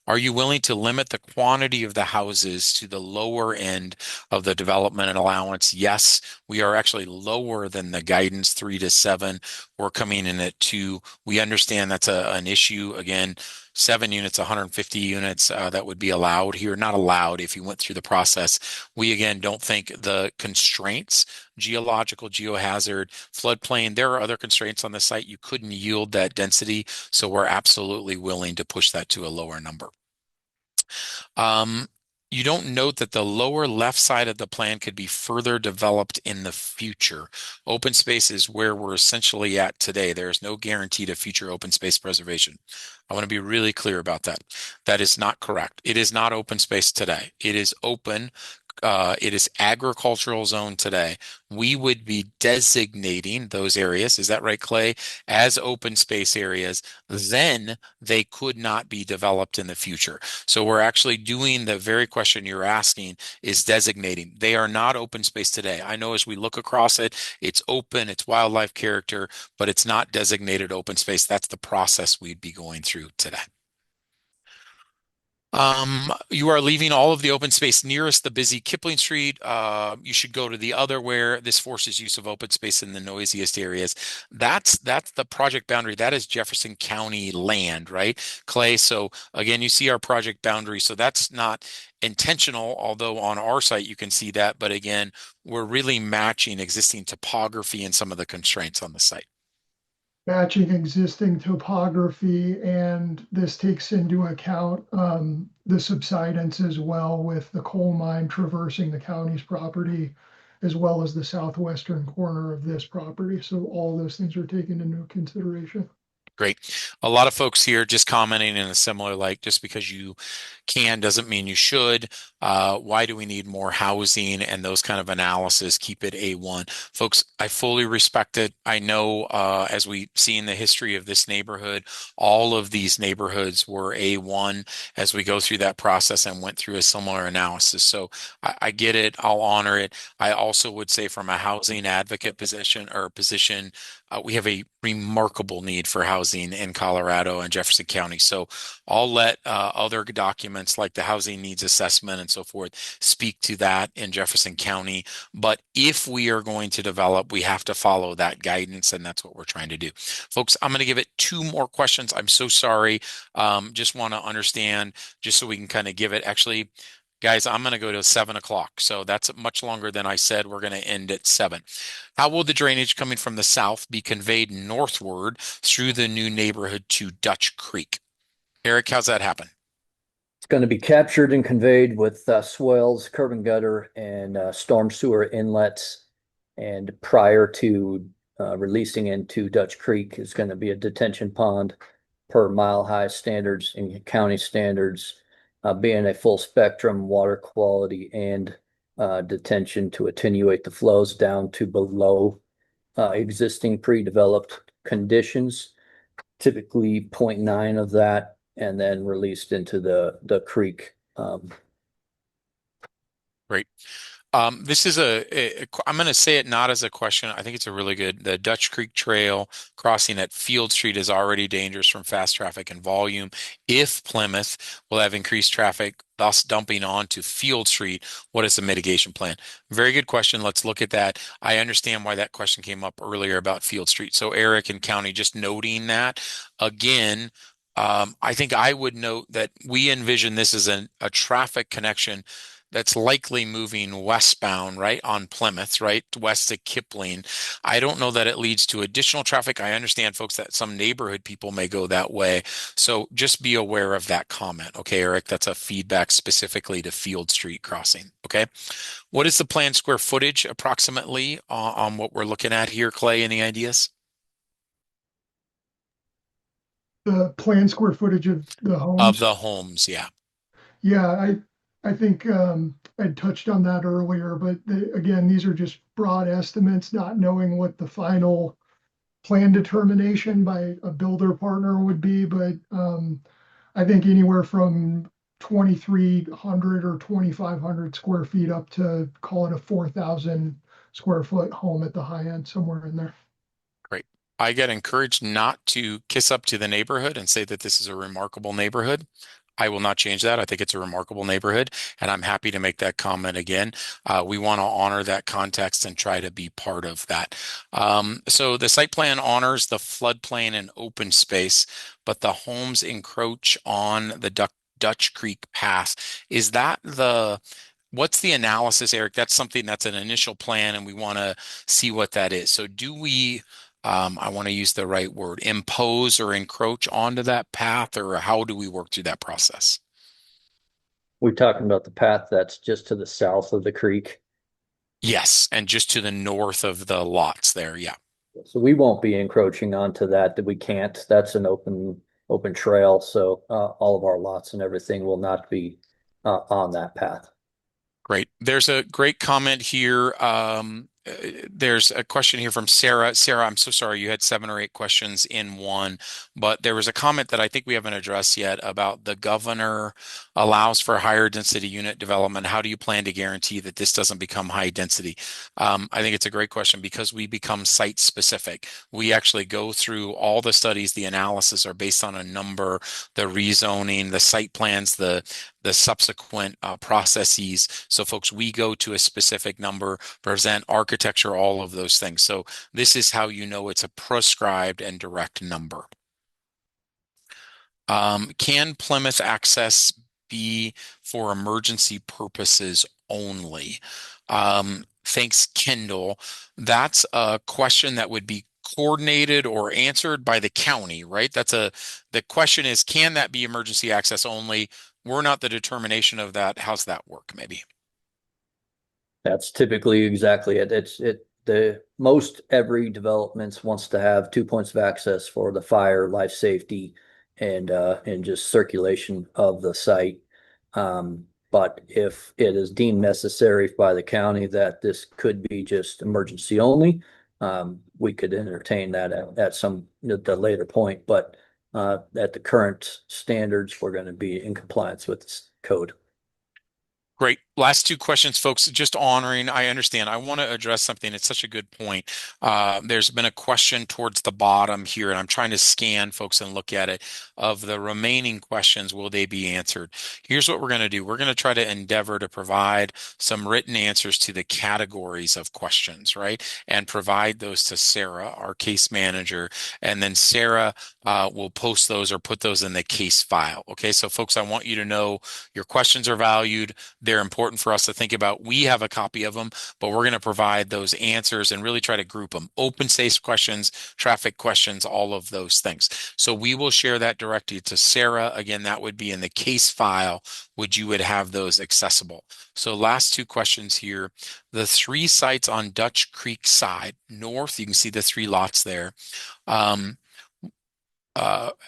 Are you willing to limit the quantity of the houses to the lower end of the development allowance? Yes, we are actually lower than the guidance 3 to 7. We're coming in at 2. We understand that's an issue. Again, 7 units, 150 units, that would be allowed here. Not allowed if you went through the process. We, again, don't think the constraints, geological, geohazard, floodplain, there are other constraints on the site. You couldn't yield that density. So we're absolutely willing to push that to a lower number. You don't note that the lower left side of the plan could be further developed in the future. Open space is where we're essentially at today. There is no guarantee to future open space preservation. I want to be really clear about that. That is not correct. It is not open space today. It is open. It is agricultural zone today. We would be designating those areas, is that right, Clay, as open space areas. Then they could not be developed in the future. So we're actually doing the very question you're asking, is designating. They are not open space today. I know as we look across it, it's open, it's wildlife character, but it's not designated open space. That's the process we'd be going through today. You are leaving all of the open space nearest the busy Kipling Street. You should go to the other where this forces use of open space in the noisiest areas. That's the project boundary. That is Jefferson County land, right, Clay? So again, you see our project boundary. So that's not intentional, although on our site you can see that. But again, we're really matching existing topography and some of the constraints on the site. Matching existing topography, and this takes into account the subsidence as well, with the coal mine traversing the county's property, as well as the southwestern corner of this property. So all those things are taken into consideration. Great. A lot of folks here just commenting in a similar, like, just because you can doesn't mean you should. Why do we need more housing and those kind of analysis? Keep it A1. Folks, I fully respect it. I know as we see in the history of this neighborhood, all of these neighborhoods were A1 as we go through that process and went through a similar analysis. So I get it. I'll honor it. I also would say from a housing advocate position, we have a remarkable need for housing in Colorado and Jefferson County. So I'll let other documents like the housing needs assessment and so forth speak to that in Jefferson County. But if we are going to develop, we have to follow that guidance, and that's what we're trying to do. Folks, I'm going to give it 2 more questions. I'm so sorry. Just want to understand, just so we can kind of give it. Actually, guys, I'm going to go to 7 o'clock. So that's much longer than I said. We're going to end at 7. How will the drainage coming from the south be conveyed northward through the new neighborhood to Dutch Creek? Eric, how's that happen? It's going to be captured and conveyed with swales, curb and gutter, and storm sewer inlets. And prior to releasing into Dutch Creek is going to be a detention pond per Mile High standards and county standards, being a full spectrum water quality and detention to attenuate the flows down to below existing pre-developed conditions, typically 0.9 of that, and then released into the creek. Great. This is I'm going to say it not as a question. I think it's a really good. The Dutch Creek Trail crossing at Field Street is already dangerous from fast traffic and volume. If Plymouth will have increased traffic, thus dumping onto Field Street, what is the mitigation plan? Very good question. Let's look at that. I understand why that question came up earlier about Field Street. So Eric and County, just noting that again. I think I would note that we envision this as a traffic connection that's likely moving westbound, right, on Plymouth, right, west of Kipling. I don't know that it leads to additional traffic. I understand, folks, that some neighborhood people may go that way. So just be aware of that comment. Okay, Eric, that's a feedback specifically to Field Street crossing. Okay. What is the planned square footage approximately on what we're looking at here, Clay? Any ideas? The planned square footage of the Of homes. the homes, yeah. Yeah, I think I touched on that earlier, but again, these are just broad estimates, not knowing what the final plan determination by a builder partner would be, but I think anywhere from 2,300 or 2,500 square feet up to call it a 4,000 square foot home at the high end, somewhere in there. Great. I get encouraged not to kiss up to the neighborhood and say that this is a remarkable neighborhood. I will not change that. I think it's a remarkable neighborhood, and I'm happy to make that comment again. We want to honor that context and try to be part of that. So the site plan honors the floodplain and open space, but the homes encroach on the Dutch Creek path. Is that what's the analysis, Eric? That's something that's an initial plan, and we want to see what that is. So do we, I want to use the right word, impose or encroach onto that path, or how do we work through that process? We're talking about the path that's just to the south of the creek. Yes, and just to the north of the lots there. Yeah. So we won't be encroaching onto that we can't. That's an open trail. So all of our lots and everything will not be on that path. Great. There's a great comment here. There's a question here from Sarah. Sarah, I'm so sorry you had 7 or 8 questions in one, but there was a comment that I think we haven't addressed yet about the governor allows for higher density unit development. How do you plan to guarantee that this doesn't become high density? I think it's a great question because we become site specific. We actually go through all the studies. The analysis are based on a number, the rezoning, the site plans, the subsequent processes. So folks, we go to a specific number, present architecture, all of those things. So this is how you know it's a prescribed and direct number. Can Plymouth access be for emergency purposes only? Thanks, Kendall. That's a question that would be coordinated or answered by the county, right? The question is, can that be emergency access only? We're not the determination of that. How's that work, maybe? That's typically exactly it. The most every development wants to have 2 points of access for the fire, life safety, and just circulation of the site. But if it is deemed necessary by the county that this could be just emergency only, we could entertain that at some the later point. But at the current standards, we're going to be in compliance with this code. Great. Last 2 questions, folks. Just honoring, I understand. I want to address something. It's such a good point. There's been a question towards the bottom here, and I'm trying to scan, folks, and look at it. Of the remaining questions, will they be answered? Here's what we're going to do. We're going to try to endeavor to provide some written answers to the categories of questions, right? And provide those to Sarah, our case manager. And then Sarah will post those or put those in the case file. Okay, so folks, I want you to know your questions are valued. They're important for us to think about. We have a copy of them, but we're going to provide those answers and really try to group them. Open space questions, traffic questions, all of those things. So we will share that directly to Sarah. Again, that would be in the case file, which you would have those accessible. So last 2 questions here. The 3 sites on Dutch Creek side, north, you can see the 3 lots there.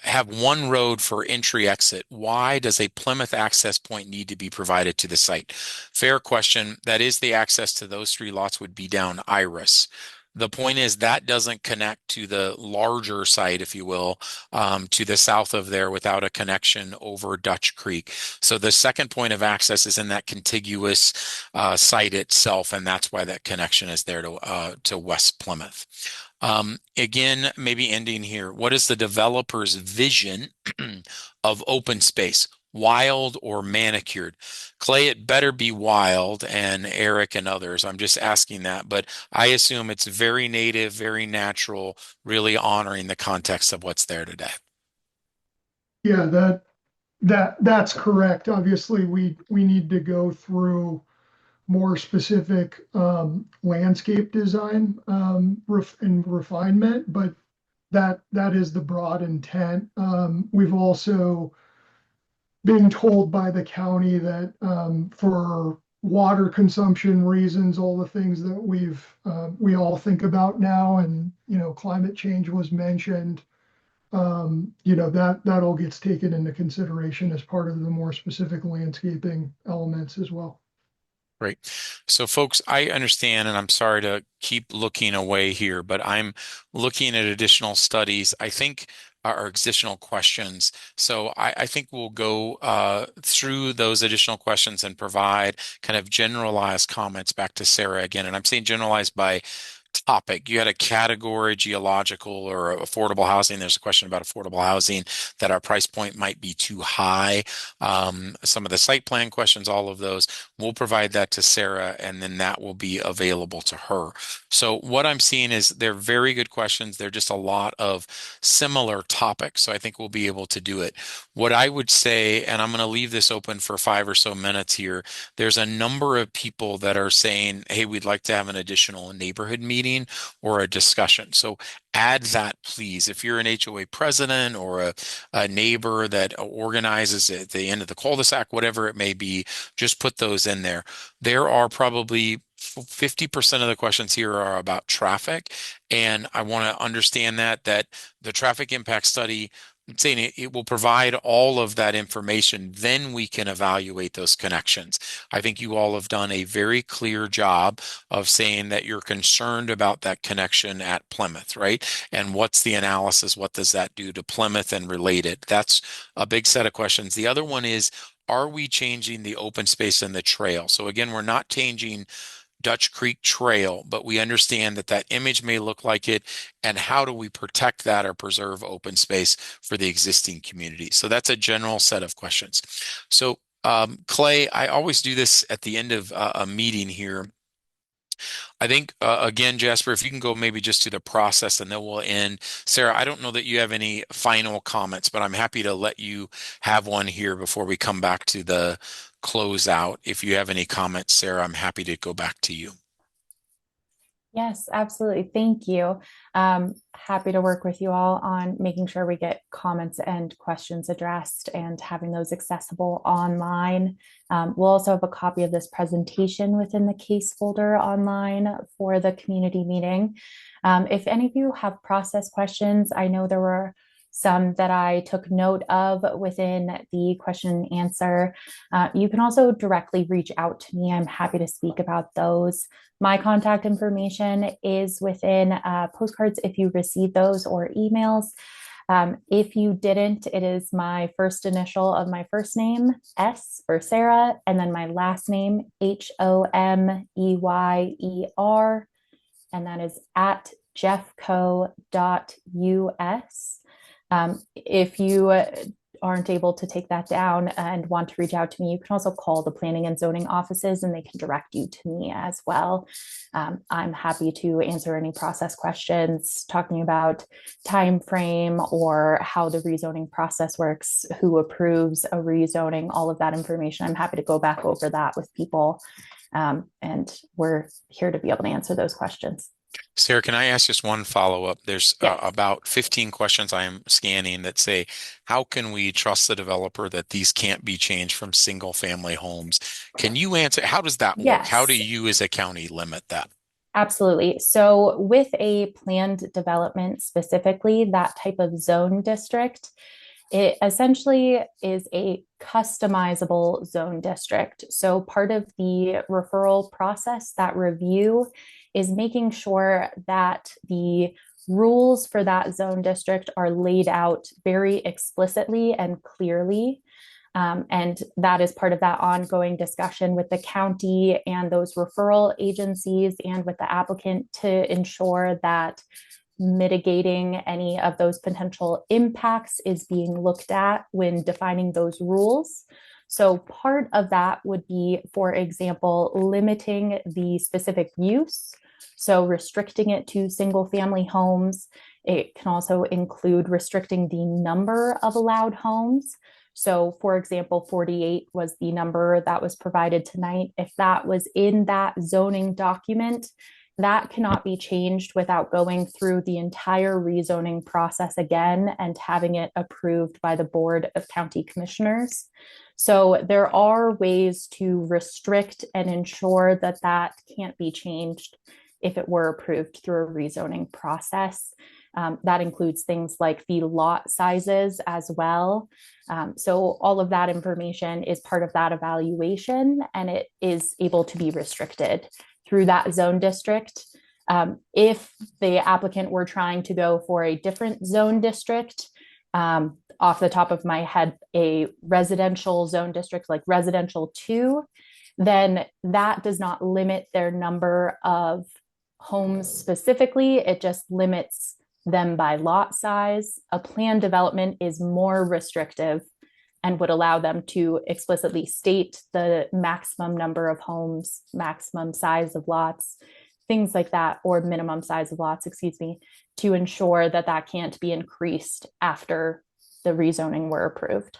Have one road for entry exit. Why does a Plymouth access point need to be provided to the site? Fair question. That is, the access to those 3 lots would be down Iris. The point is that doesn't connect to the larger site, if you will, to the south of there without a connection over Dutch Creek. So the second point of access is in that contiguous site itself, and that's why that connection is there to West Plymouth. Again, maybe ending here. What is the developer's vision of open space? Wild or manicured? Clay, it better be wild, and Eric and others. I'm just asking that, but I assume it's very native, very natural, really honoring the context of what's there today. Yeah, That's correct. Obviously, we need to go through more specific landscape design and refinement, but that is the broad intent. We've also been told by the county that for water consumption reasons, all the things that we all think about now, and climate change was mentioned. That all gets taken into consideration as part of the more specific landscaping elements as well. Great. So, folks, I understand, and I'm sorry to keep looking away here, but I'm looking at additional studies, I think, or additional questions. So, I think we'll go through those additional questions and provide kind of generalized comments back to Sarah again. And I'm saying generalized by topic. You had a category, geological or affordable housing. There's a question about affordable housing that our price point might be too high. Some of the site plan questions, all of those, we'll provide that to Sarah, and then that will be available to her. So what I'm seeing is they're very good questions. They're just a lot of similar topics. So I think we'll be able to do it. What I would say, and I'm going to leave this open for 5 or so minutes here, there's a number of people that are saying, hey, we'd like to have an additional neighborhood meeting or a discussion. So add that, please. If you're an HOA president or a neighbor that organizes at the end of the cul-de-sac, whatever it may be, just put those in there. There are probably 50% of the questions here are about traffic. And I want to understand that the traffic impact study, I'm saying it will provide all of that information. Then we can evaluate those connections. I think you all have done a very clear job of saying that you're concerned about that connection at Plymouth, right? And what's the analysis? What does that do to Plymouth and related? That's a big set of questions. The other one is, are we changing the open space and the trail? So again, we're not changing Dutch Creek Trail, but we understand that that image may look like it, and how do we protect that or preserve open space for the existing community? So that's a general set of questions. So Clay, I always do this at the end of a meeting here. I think, again, Jasper, if you can go maybe just to the process and then we'll end. Sarah, I don't know that you have any final comments, but I'm happy to let you have one here before we come back to the closeout. If you have any comments, Sarah, I'm happy to go back to you. Yes, absolutely. Thank you. Happy to work with you all on making sure we get comments and questions addressed and having those accessible online. We'll also have a copy of this presentation within the case folder online for the community meeting. If any of you have process questions, I know there were some that I took note of within the question and answer. You can also directly reach out to me. I'm happy to speak about those. My contact information is within postcards if you receive those, or emails. If you didn't, it is my first initial of my first name, S for Sarah, and then my last name, Homeyer, and that is at jeffco.us. If you aren't able to take that down and want to reach out to me, you can also call the planning and zoning offices and they can direct you to me as well. I'm happy to answer any process questions talking about time frame or how the rezoning process works, who approves a rezoning, all of that information. I'm happy to go back over that with people. And we're here to be able to answer those questions. Sarah, can I ask just one follow-up? There's Yes. about 15 questions I am scanning that say, how can we trust the developer that these can't be changed from single family homes? Can you answer, how does that work? How do Yes. you as a county limit that? Absolutely. So with a planned development specifically, that type of zone district, it essentially is a customizable zone district. So part of the referral process, that review, is making sure that the rules for that zone district are laid out very explicitly and clearly. And that is part of that ongoing discussion with the county and those referral agencies and with the applicant to ensure that mitigating any of those potential impacts is being looked at when defining those rules. So part of that would be, for example, limiting the specific use. So restricting it to single family homes. It can also include restricting the number of allowed homes. So, for example, 48 was the number that was provided tonight. If that was in that zoning document, that cannot be changed without going through the entire rezoning process again and having it approved by the Board of County Commissioners. So there are ways to restrict and ensure that that can't be changed if it were approved through a rezoning process. That includes things like the lot sizes as well. So all of that information is part of that evaluation, and it is able to be restricted through that zone district. If the applicant were trying to go for a different zone district, off the top of my head, a residential zone district like residential 2, then that does not limit their number of homes specifically. It just limits them by lot size. A planned development is more restrictive and would allow them to explicitly state the maximum number of homes, maximum size of lots, things like that, or minimum size of lots, excuse me, to ensure that that can't be increased after the rezoning were approved.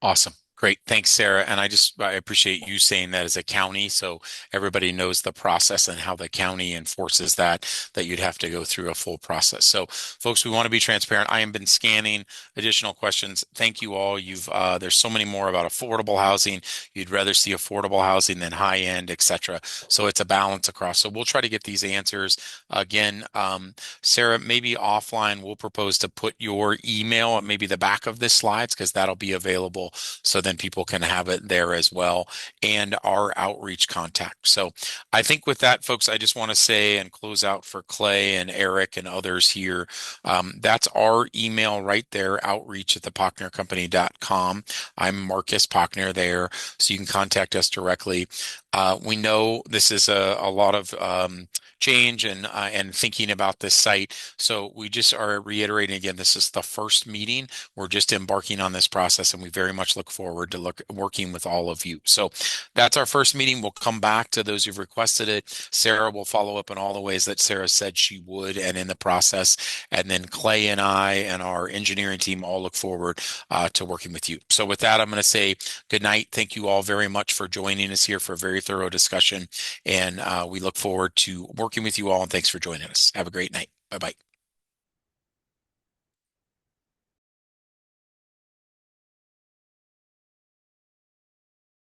Awesome. Great. Thanks, Sarah. And I appreciate you saying that as a county, so everybody knows the process and how the county enforces that you'd have to go through a full process. So folks, we want to be transparent. I have been scanning additional questions. Thank you all. There's so many more about affordable housing. You'd rather see affordable housing than high end, etc. So it's a balance across. So we'll try to get these answers. Again, Sarah, maybe offline, we'll propose to put your email at maybe the back of the slides, because that'll be available. So then people can have it there as well, and our outreach contact. So I think with that, folks, I just want to say and close out for Clay and Eric and others here. That's our email right there, outreach@thepachnercompany.com. I'm Marcus Pachner there, so you can contact us directly. We know this is a lot of change and thinking about this site. So we just are reiterating again, this is the first meeting. We're just embarking on this process, and we very much look forward to working with all of you. So that's our first meeting. We'll come back to those who've requested it. Sarah will follow up in all the ways that Sarah said she would and in the process. And then Clay and I and our engineering team all look forward to working with you. So with that, I'm going to say good night. Thank you all very much for joining us here for a very thorough discussion. And we look forward to working with you all. And thanks for joining us. Have a great night. Bye-bye.